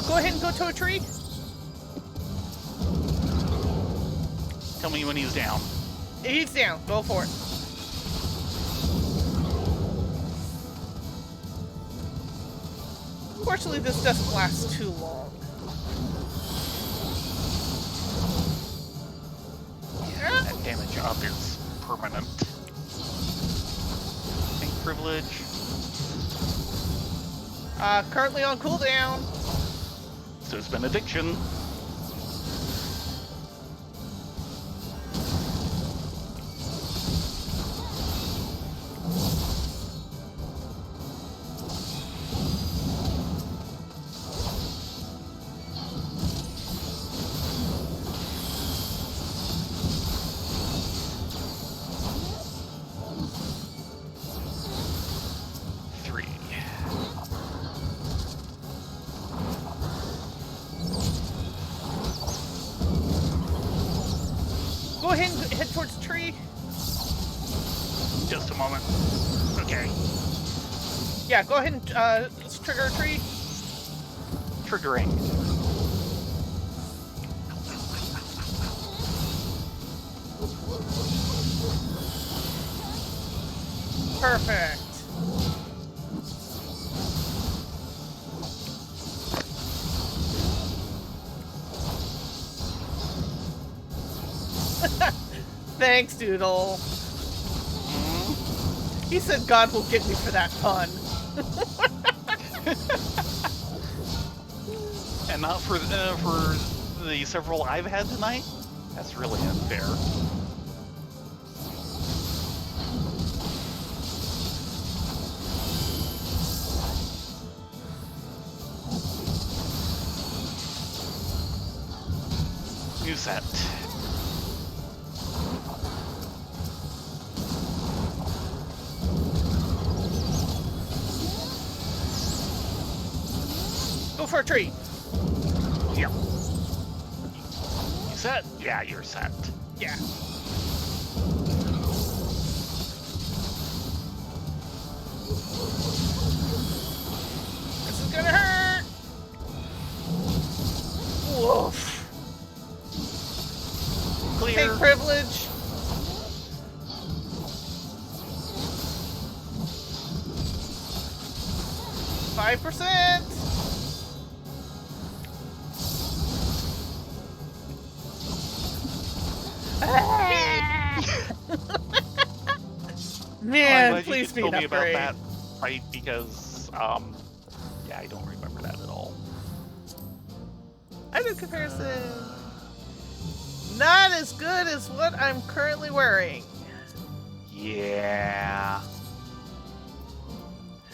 Go ahead and go to a tree. Tell me when he's down. He's down. Go for it. Unfortunately, this doesn't last too long. Yeah. That damage up is permanent. Think privilege. Currently on cooldown. So it's benediction. Go ahead and head towards the tree. Just a moment. Okay. Yeah, go ahead and trigger a tree. Triggering. Perfect. Thanks, Doodle. He said God will get me for that pun. And not for the several I've had tonight? That's really unfair. set. Go for a tree. Yeah. You set? Yeah, you're set. Yeah. This is gonna hurt. Woof. Clear. Take privilege. %. Man, I'm glad please you be told an me about upgrade. that, right? Because, yeah, I don't remember that at all. Item comparison. Not as good as what I'm currently wearing. Yeah.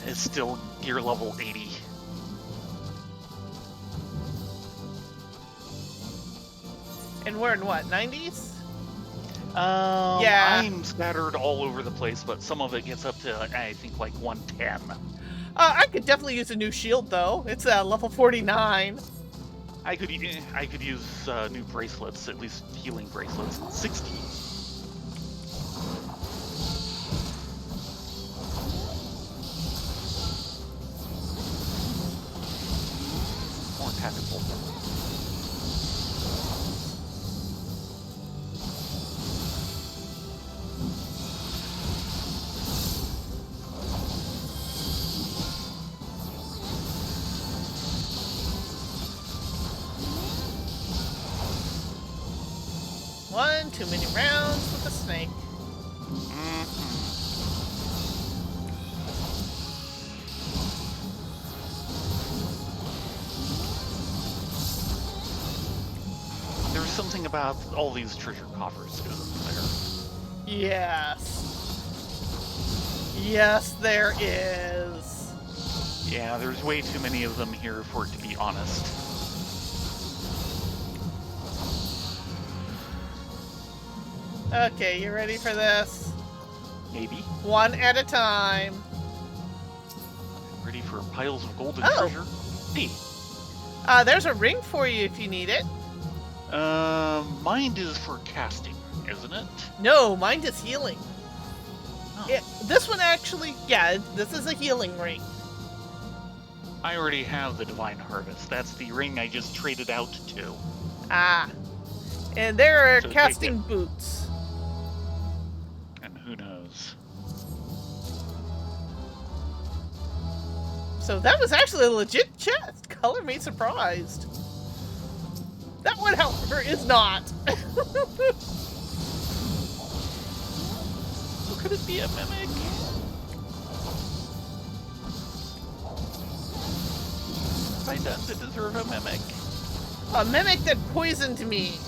It's still gear level 80. And we're in what, 90s? Yeah. I'm scattered all over the place, but some of it gets up to, I think, like 110. I could definitely use a new shield, though. It's level 49. I could use new bracelets, at least healing bracelets. 60. More tactical. One too many rounds with a snake. There's something about all these treasure coffers, isn't there? Yes. Yes, there is. Yeah, there's way too many of them here for it to be honest. Okay, you ready for this? Maybe. One at a time. Ready for piles of golden Oh. treasure? Hey. There's a ring for you if you need it. Mind is for casting, isn't it? No, mine is healing. Oh. This one actually, yeah, this is a healing ring. I already have the Divine Harvest. That's the ring I just traded out to. Ah. And there are So take casting it. boots. And who knows? So that was actually a legit chest. Color me surprised. That one, however, is not. Could it be a mimic? What have I done to deserve a mimic? A mimic that poisoned me.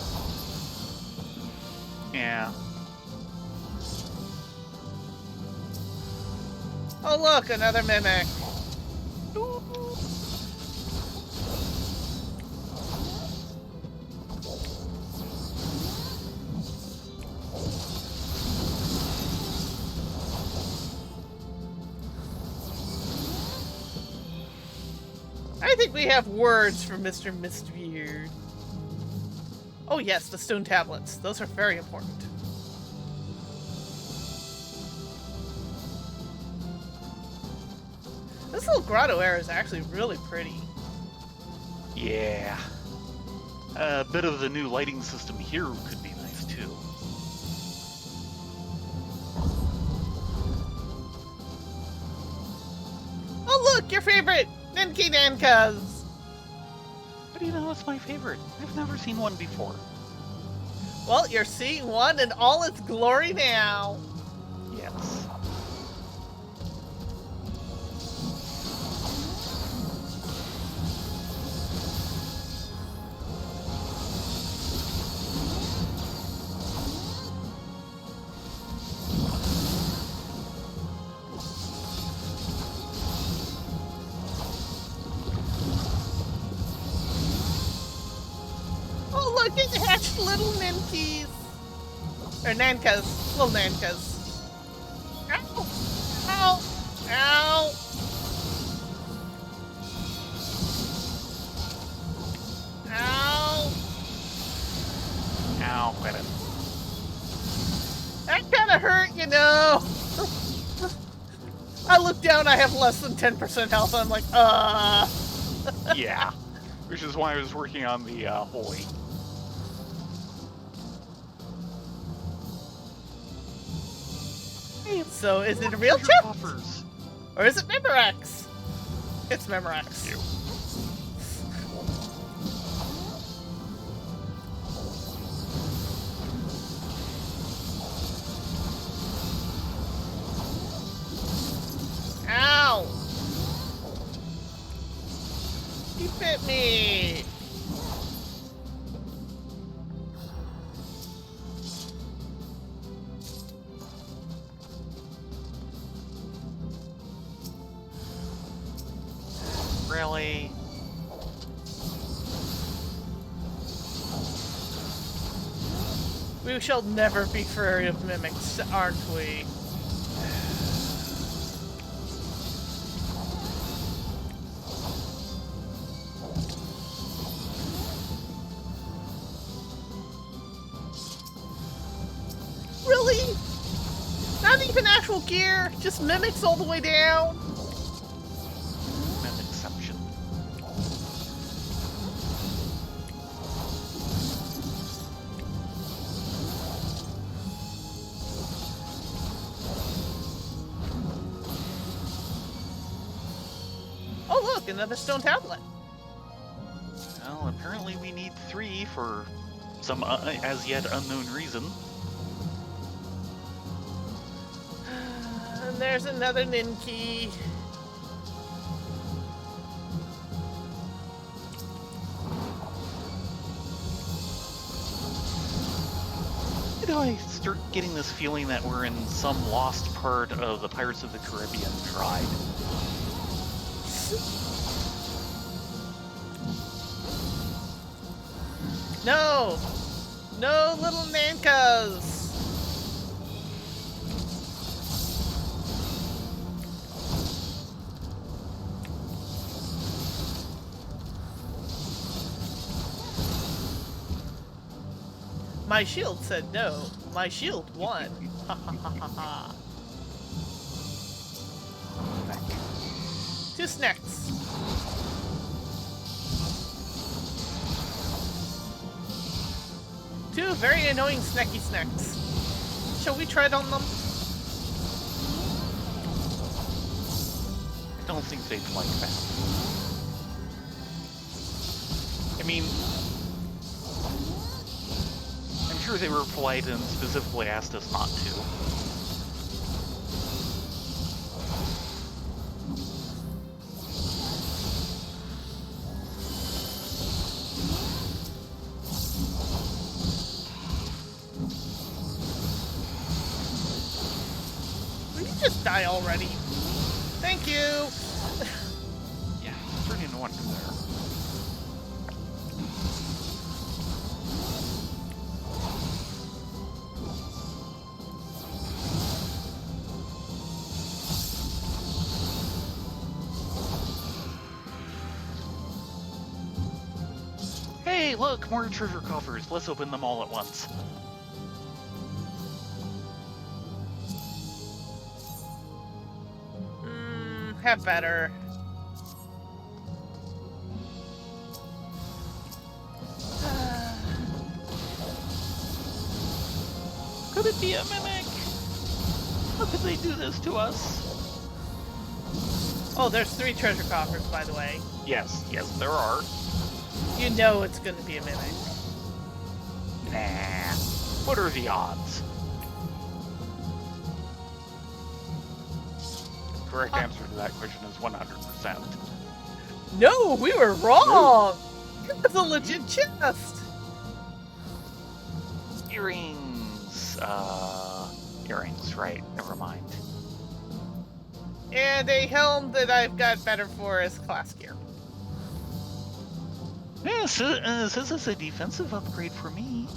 Yeah. Oh look, another mimic. I think we have words for Mr. Mistbeard. Oh yes, the stone tablets. Those are very important. This little grotto area is actually really pretty. Yeah. A bit of the new lighting system here could be nice too. Oh look, your favorite Ninky Nankas. How do you know it's my favorite? I've never seen one before. Well, you're seeing one in all its glory now. Yes. Oh look, it hatched little ninkies. Or nankas. Little nankas. Ow! Ow! Ow! Ow! Ow, quit it. That kind of hurt, you know. I look down, I have less than 10% health, I'm like, Yeah. Which is why I was working on the holy. So, is it a real Treasure chip? coffers. Or is it Memorex? It's Memorex. You. Ow! He bit me! Really? We shall never be free of mimics, aren't we? Really? Not even actual gear, just mimics all the way down? An exception. Oh look, another stone tablet. Well, apparently we need 3 for some as yet unknown reason. And there's another Ninki. Why do I start getting this feeling that we're in some lost part of the Pirates of the Caribbean tribe? No! No little Nankas! My shield said no. My shield won. Ha ha ha ha ha. 2 snacks. Two very annoying snacky snacks. Shall we tread on them? I don't think they'd like that. I mean, I'm sure they were polite and specifically asked us not to. Will you just die already? Thank you! Yeah, turn into one from there. Hey, look, more treasure coffers. Let's open them all at once. Have better. Could it be a mimic? How could they do this to us? Oh, there's 3 treasure coffers, by the way. Yes, there are. You know it's gonna be a mimic. Nah. What are the odds? Correct answer to that question is 100%. No, we were wrong! It's a legit chest! Earrings. Earrings, right. Never mind. And a helm that I've got better for as class gear. Yeah, so, this is a defensive upgrade for me.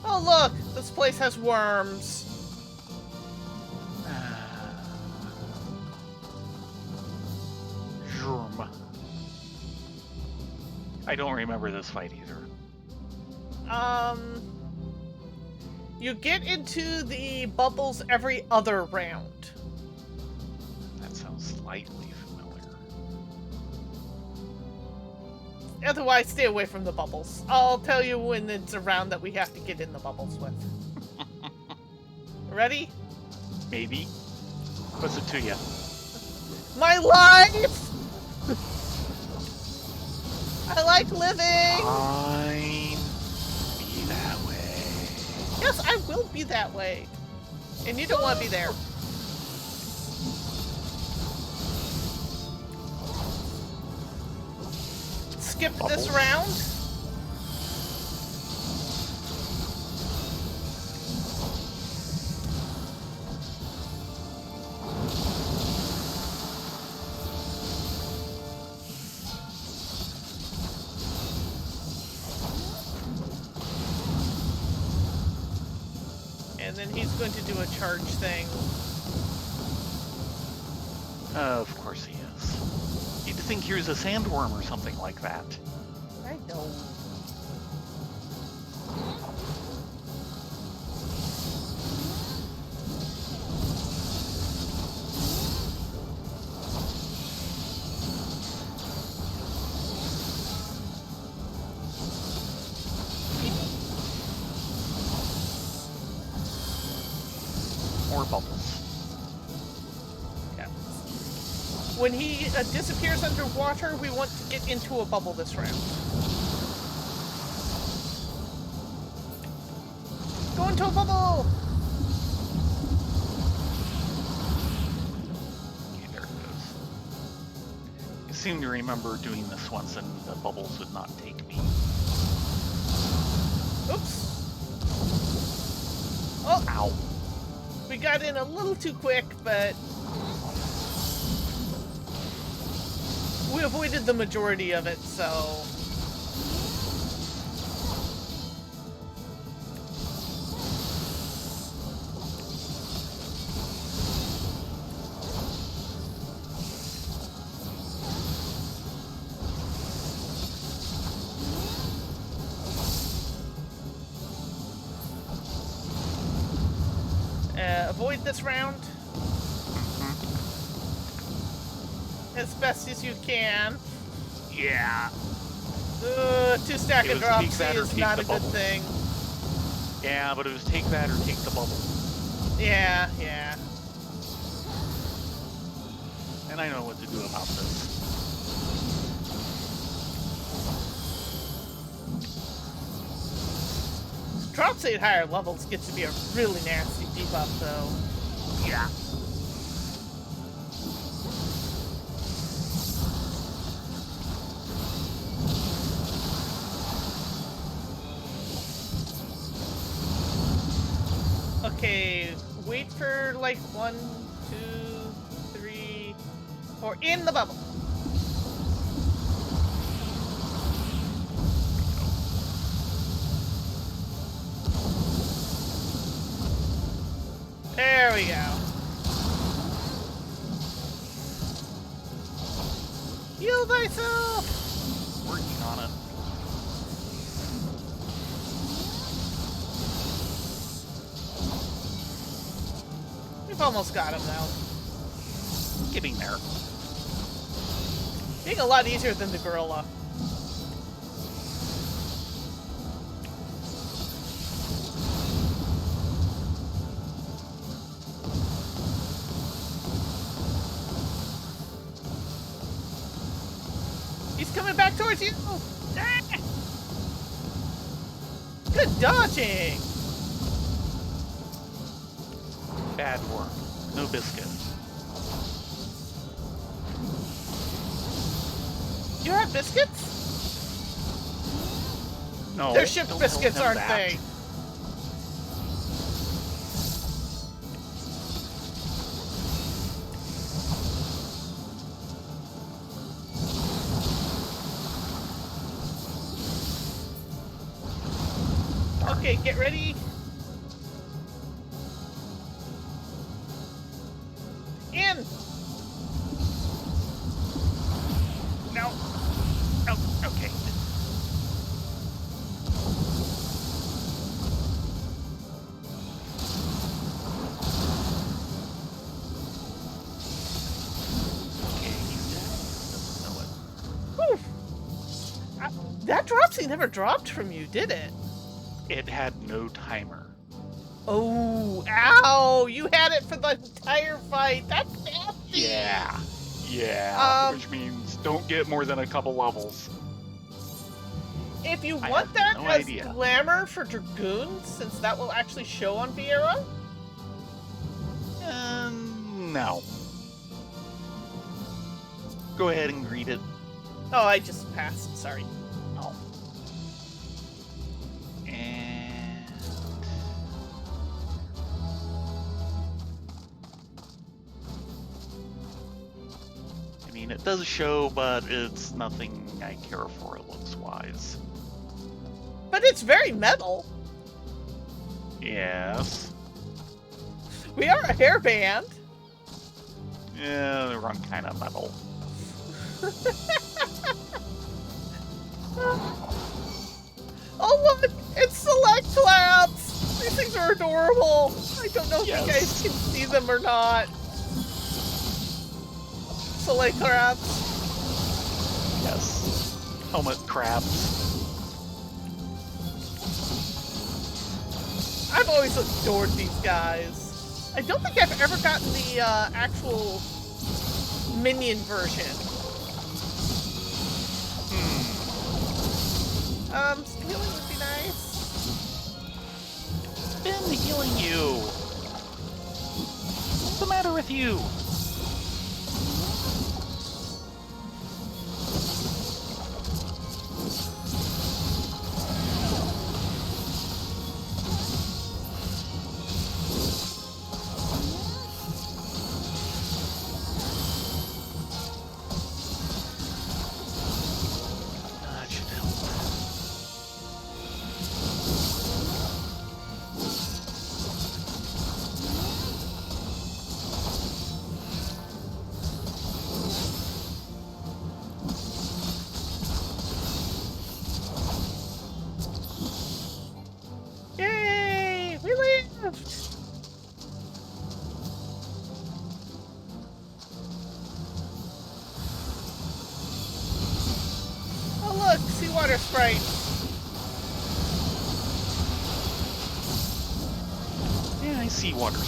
Oh look, this place has worms. Zhurm. I don't remember this fight either. You get into the bubbles every other round. That sounds slightly familiar. Otherwise, stay away from the bubbles. I'll tell you when it's a round that we have to get in the bubbles with. Ready? Maybe. What's it to you? My life! I like living! Fine. Be that way. Yes, I will be that way. And you don't want to be there. Skip this round. And then he's going to do a charge thing. Of course he is. You'd think he was a sandworm or something like that. I know. More bubbles. Yeah. When he disappears underwater, we want to get into a bubble this round. Go into a bubble! Okay, there it goes. I seem to remember doing this once and the bubbles would not take me. Oops. Oh, Ow. we got in a little too quick, but we avoided the majority of it, so... avoid this round as best as you can. Yeah. 2 stack It of was drops take that or is take not the a good bubbles. thing. Yeah, but it was take that or take the bubble. Yeah, yeah. And I know what to do about this. Drops at higher levels gets to be a really nasty debuff, though. Yeah. Okay, wait for like 1, 2, 3, 4 in the bubble. There we go. Heal thyself! Working on it. We've almost got him now. Getting there. Being a lot easier than the gorilla. He's coming back towards you! Ah! Good dodging! Bad work. No biscuit. You have biscuits? No, They're shipped don't biscuits, tell him aren't that. they? Okay, get ready. In! No. Oh, okay. Okay, he's dead. Doesn't know it. Whew. That dropsy never dropped from you, did it? It had no timer. Oh, ow! You had it for the entire fight. That's nasty. Yeah. Yeah. Um, Which means don't get more than a couple levels. If you I want had that no as idea. glamour for Dragoons, since that will actually show on Vieira, No. Go ahead and greet it. oh, I just passed. Sorry. Oh. And I mean, it does show, but it's nothing I care for looks wise. But it's very metal. Yes. We are a hairband. Yeah, they run kind of metal. Oh look, it's select claps. These things are adorable. I don't know if Yes. you guys can see them or not. Select claps. Yes. Helmet crabs. I've always adored these guys. I don't think I've ever gotten the actual minion version. Healing would be nice. Been healing you. What's the matter with you? That should help. Yay! We lived! Oh look, seawater sprite. Yeah, I see water.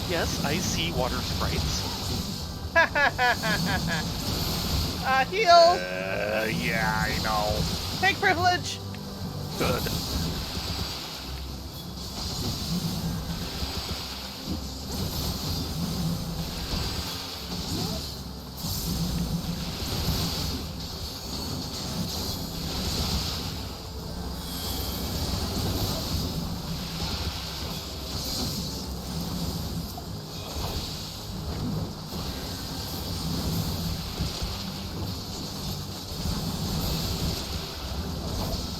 Yes, I see water sprites. Heal! Yeah, I know. Take privilege! Good.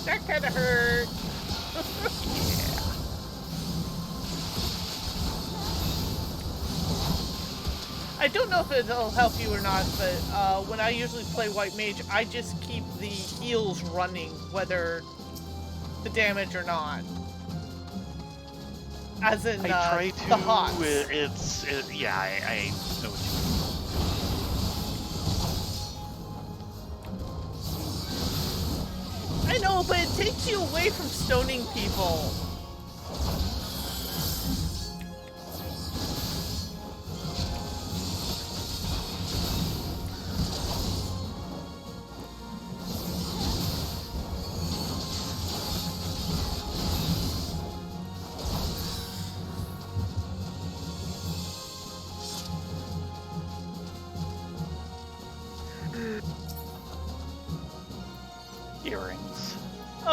That kinda hurt. I don't know if it'll help you or not, but when I usually play White Mage, I just keep the heals running, whether the damage or not. As in, I try to. the hots. Yeah, I know what you mean. I know, but it takes you away from stoning people.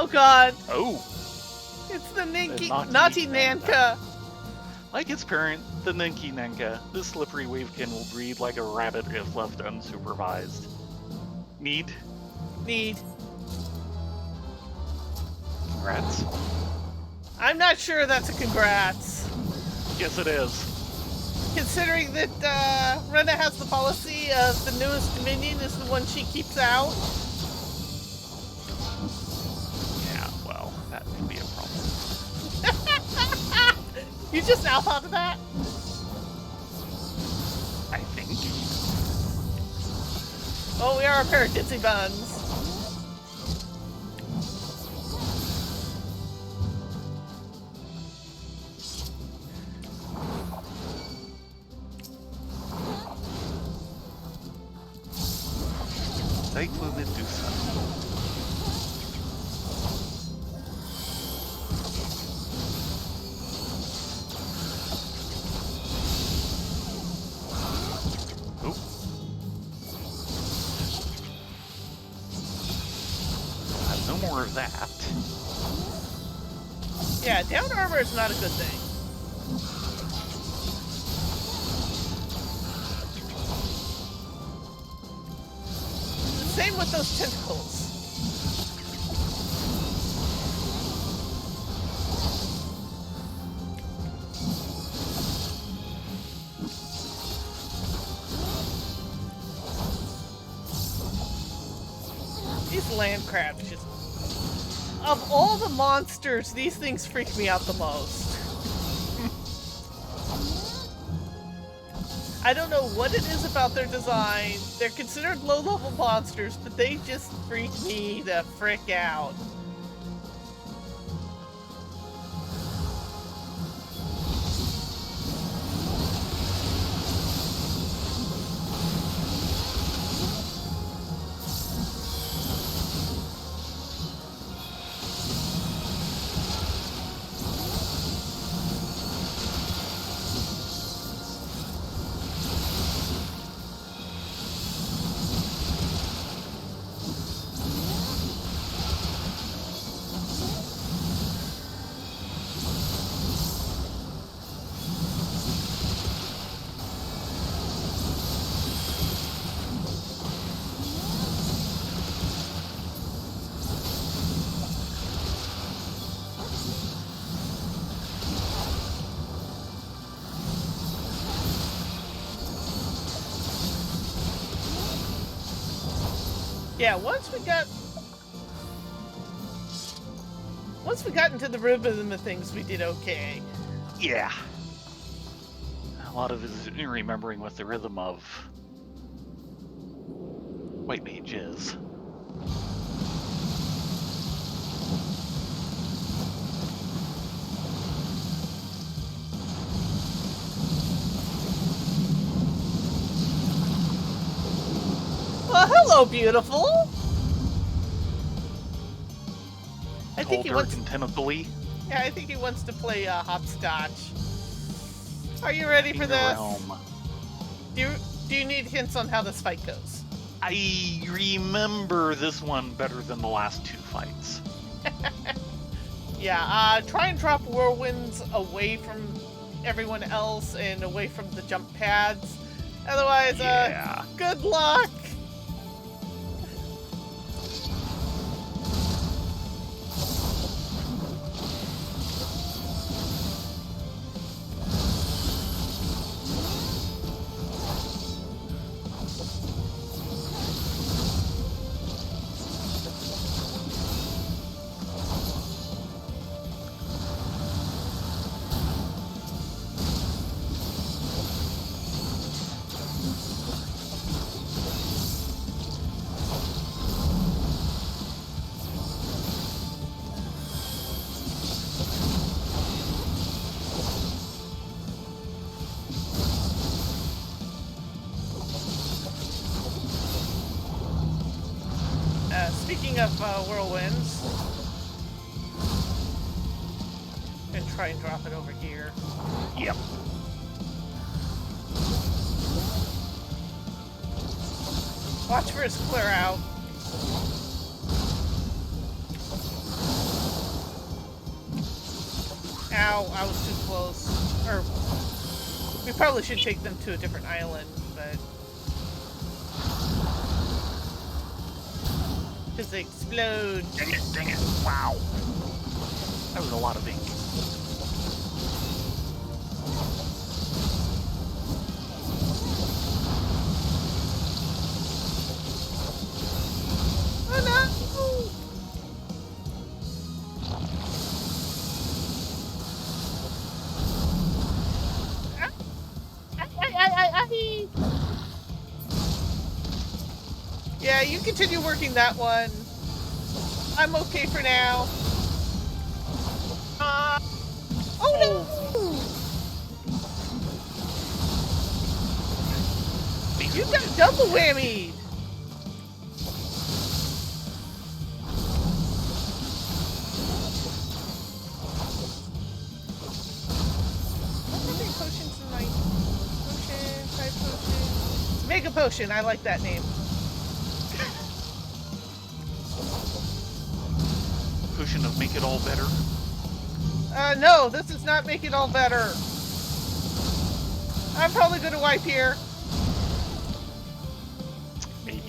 Oh god, Oh, it's the naughty naughty Nanka. Nanka. like its parent, the Ninky Nenka, this slippery wavekin will breed like a rabbit if left unsupervised. Need? Need. Congrats. I'm not sure that's a congrats. Yes, it is. Considering that Rena has the policy of the newest minion is the one she keeps out. Yeah, well, that could be a problem. You just now thought of that? I think. Oh, we are a pair of ditzy buns. Cyclomedusa. Oh. No more of that. Yeah, down armor is not a good thing. Same with those tentacles. These land crabs just... Of all the monsters, these things freak me out the most. I don't know what it is about their design. They're considered low-level monsters, but they just freak me the frick out. Yeah, once we got into the rhythm of things, we did okay. Yeah. A lot of it is remembering what the rhythm of White Mage is. Well, hello, beautiful. I think he Tall, dark, wants. and tentacly. Yeah, I think he wants to play hopscotch. Are you ready for in the this? realm. Do you need hints on how this fight goes? I remember this one better than the last two fights. Yeah, try and drop whirlwinds away from everyone else and away from the jump pads. Otherwise, Yeah. good luck. Speaking of whirlwinds, and try and drop it over here. Yep. Watch for his clear out. Ow, I was too close. Or, we probably should take them to a different island, but... Because they explode. Dang it. Wow. That was a lot of ink. Oh no! Yeah, you continue working that one. I'm okay for now. Oh no! You got double whammied! What are the potions in my potion? 5 potions. Mega potion, I like that name. Potion of make it all better. No, this does not make it all better. I'm probably gonna wipe here. Maybe.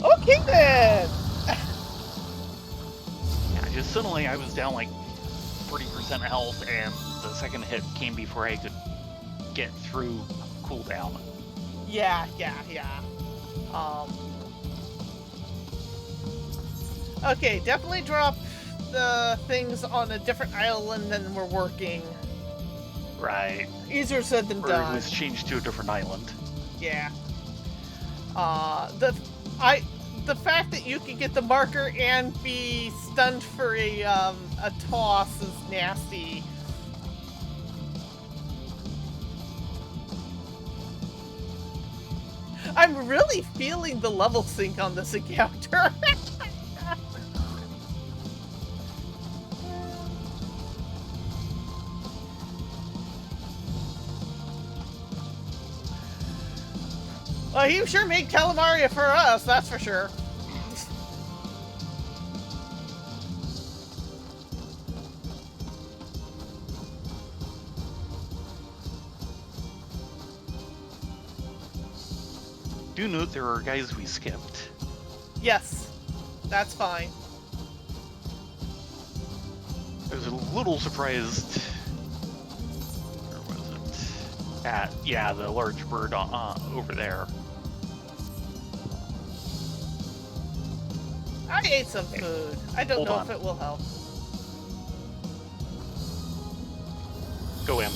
Okay then! Yeah, just suddenly I was down like 40% health, and the second hit came before I could get through cooldown. Yeah. Okay, definitely drop the things on a different island than we're working. Right. Easier said than Or it done. was changed to a different island. Yeah. The fact that you can get the marker and be stunned for a toss is nasty. I'm really feeling the level sync on this encounter. Well, he sure made Calamaria for us, that's for sure. Do note there are guys we skipped. Yes, that's fine. I was a little surprised. Where was it? Yeah, the large bird over there. I ate some food. I don't Hold know on. if it will help. Go in.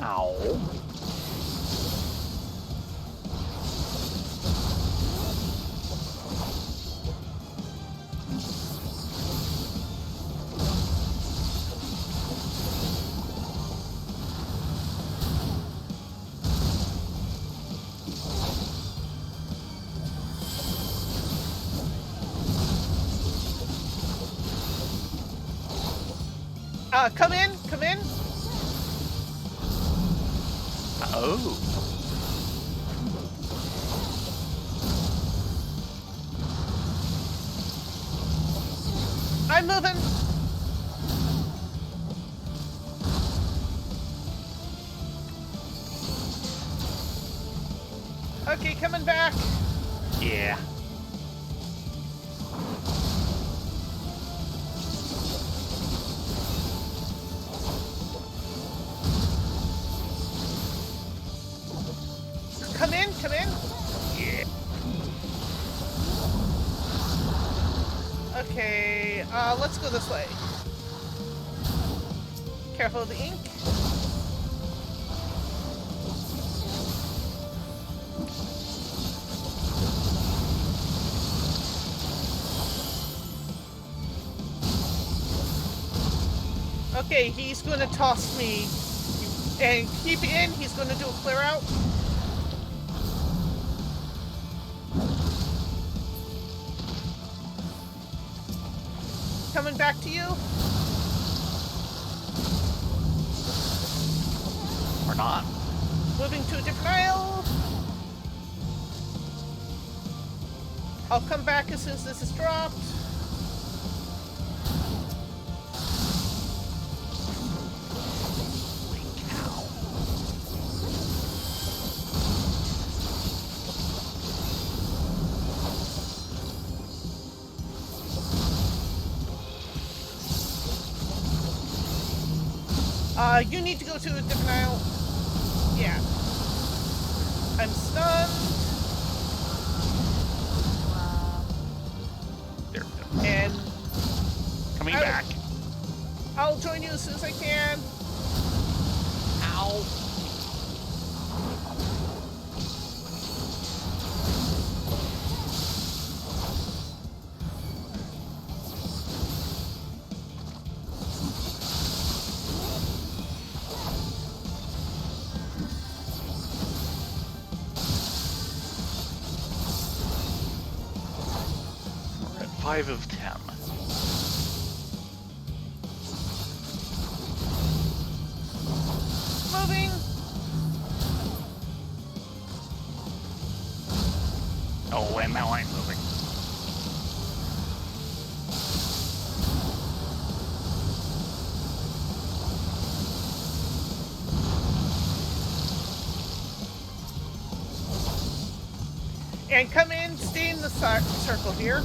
Ow. Come in, come in. Oh. I'm moving. Okay, coming back. Yeah. Come in, come in. Yeah. Okay, let's go this way. Careful of the ink. Okay, he's going to toss me. And keep in, he's going to do a clear out. Coming back to you. Or not. Moving to a different aisle. I'll come back as soon as this is dropped. You need to go to a different aisle. Yeah. I'm stunned. There we go. And Coming back. I'll join you as soon as I can. Ow. We're at 5 of 10. Moving. Oh, and now I'm moving. And come in, stay in the circle here.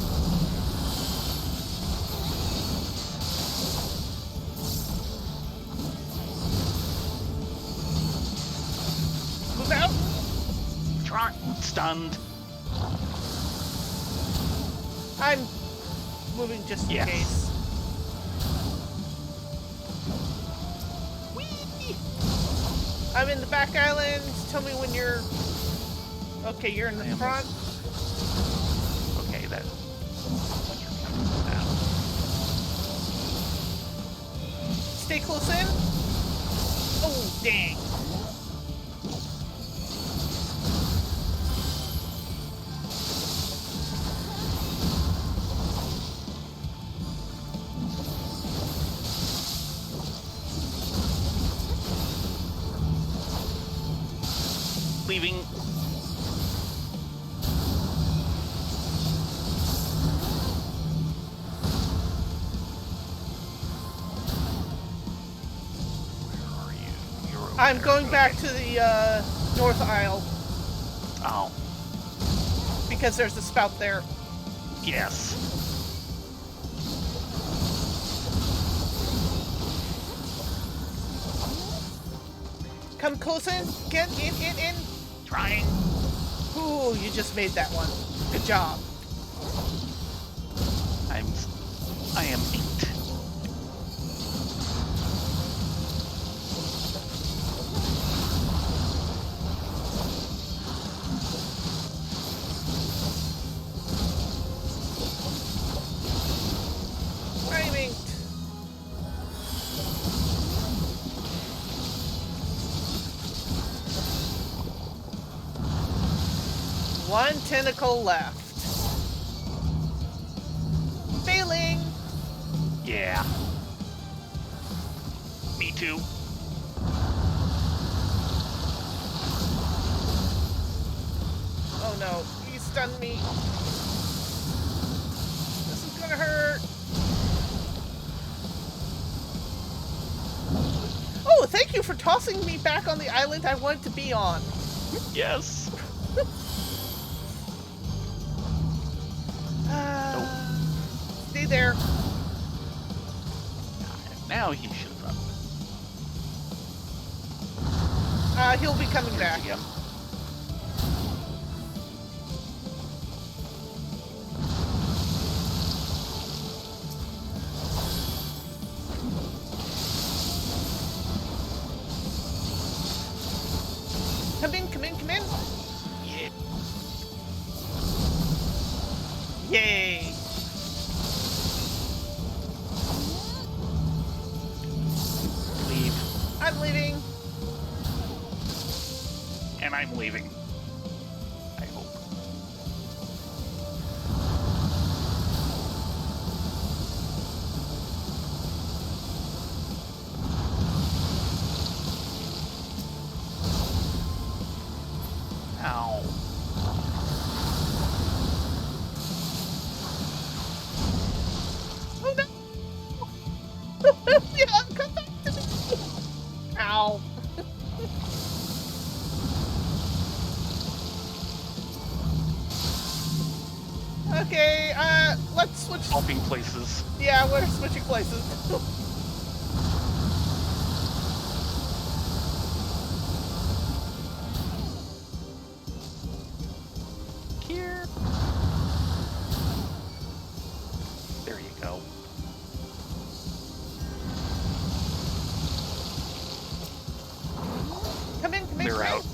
Move out. Try. Stunned. I'm moving just in Yes. case. I'm in the back island. Tell me when you're... Okay, you're in I the am. front. Okay, that. Now. Stay close in. Oh, dang. Leaving. Where are you? You're over I'm there. going back Okay. to the north aisle Oh, because there's a spout there. yes. Come close in. Get in. Trying. Ooh, you just made that one. Good job. I am 8. Timing. One tentacle left. Failing. Yeah. Me too. Oh no, he stunned me. This is gonna hurt. Oh, thank you for tossing me back on the island I wanted to be on. Yes. Stay there. Now he should have run. He'll be coming back. Again. Come in. Yeah. Yay. Leave. I'm leaving. And I'm leaving. I hope. Okay, let's switch. Swapping places. Yeah, we're switching places. Here. There you go. Come in, come in, They're come in. out.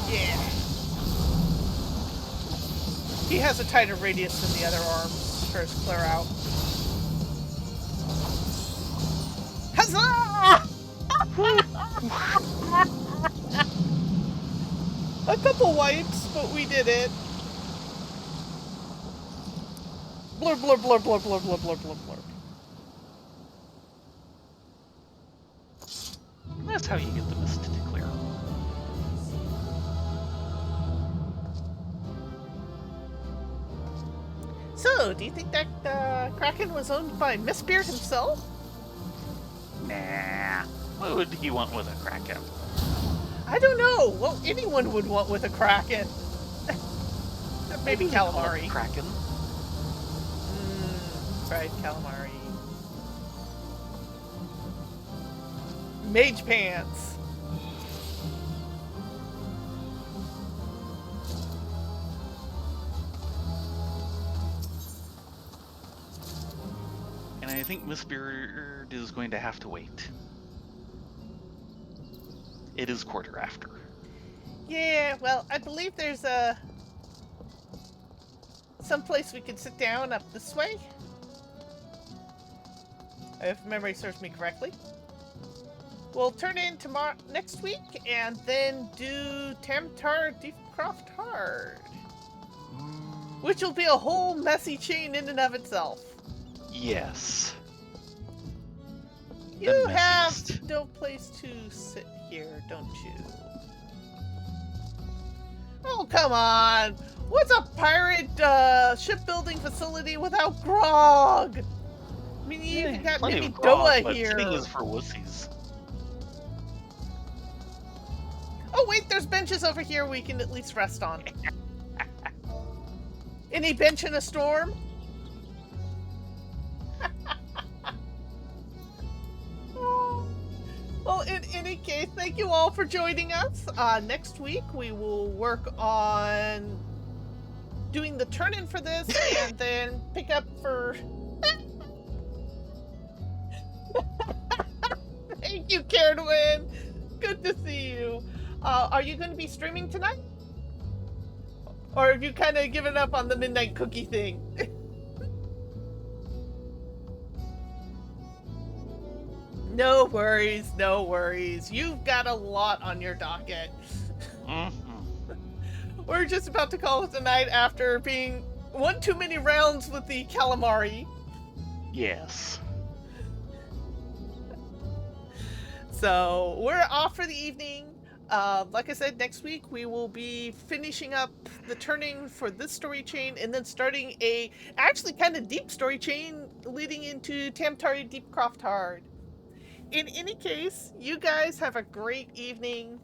Yeah. He has a tighter radius than the other arms for his clear out. Huzzah! A couple wipes, but we did it. Blurb, blurb, blurb, blurb, blurb, blurb, blurb, blurb, blurb. That's how you get the mist to clear. So, do you think that Kraken was owned by Mistbeard himself? Nah. What would he want with a Kraken? I don't know. What anyone would want with a Kraken. Maybe calamari. Kraken? Fried calamari. Mage pants. And I think Miss Beard is going to have to wait. It is quarter after. Yeah, well, I believe there's someplace we could sit down up this way. If memory serves me correctly. We'll turn in next week and then do Tamtar Deepcroft Hard. Which will be a whole messy chain in and of itself. Yes. You The have messiest. no place to sit here, don't you? Oh, come on! What's a pirate shipbuilding facility without grog? I mean, you even got Plenty maybe of grog, Doa but here. sitting is for wussies. Oh wait, there's benches over here we can at least rest on. Any bench in a storm? Well, in any case, thank you all for joining us. Next week we will work on doing the turn-in for this and then pick up for... Thank you, Caredwin. Good to see you. Are you going to be streaming tonight? Or have you kind of given up on the midnight cookie thing? No worries, no worries. You've got a lot on your docket. We're just about to call it a night after being one too many rounds with the calamari. Yes. So we're off for the evening. Like I said, next week we will be finishing up the turning for this story chain and then starting a actually kind of deep story chain leading into Tamtari Deepcroft Hard. In any case, you guys have a great evening.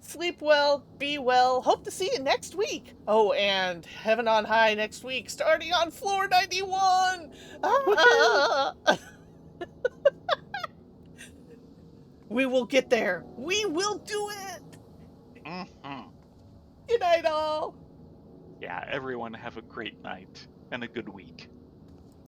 Sleep well, be well. Hope to see you next week. Oh, and heaven on high next week, starting on floor 91. We will get there. We will do it. Good night, all. Yeah, everyone have a great night and a good week.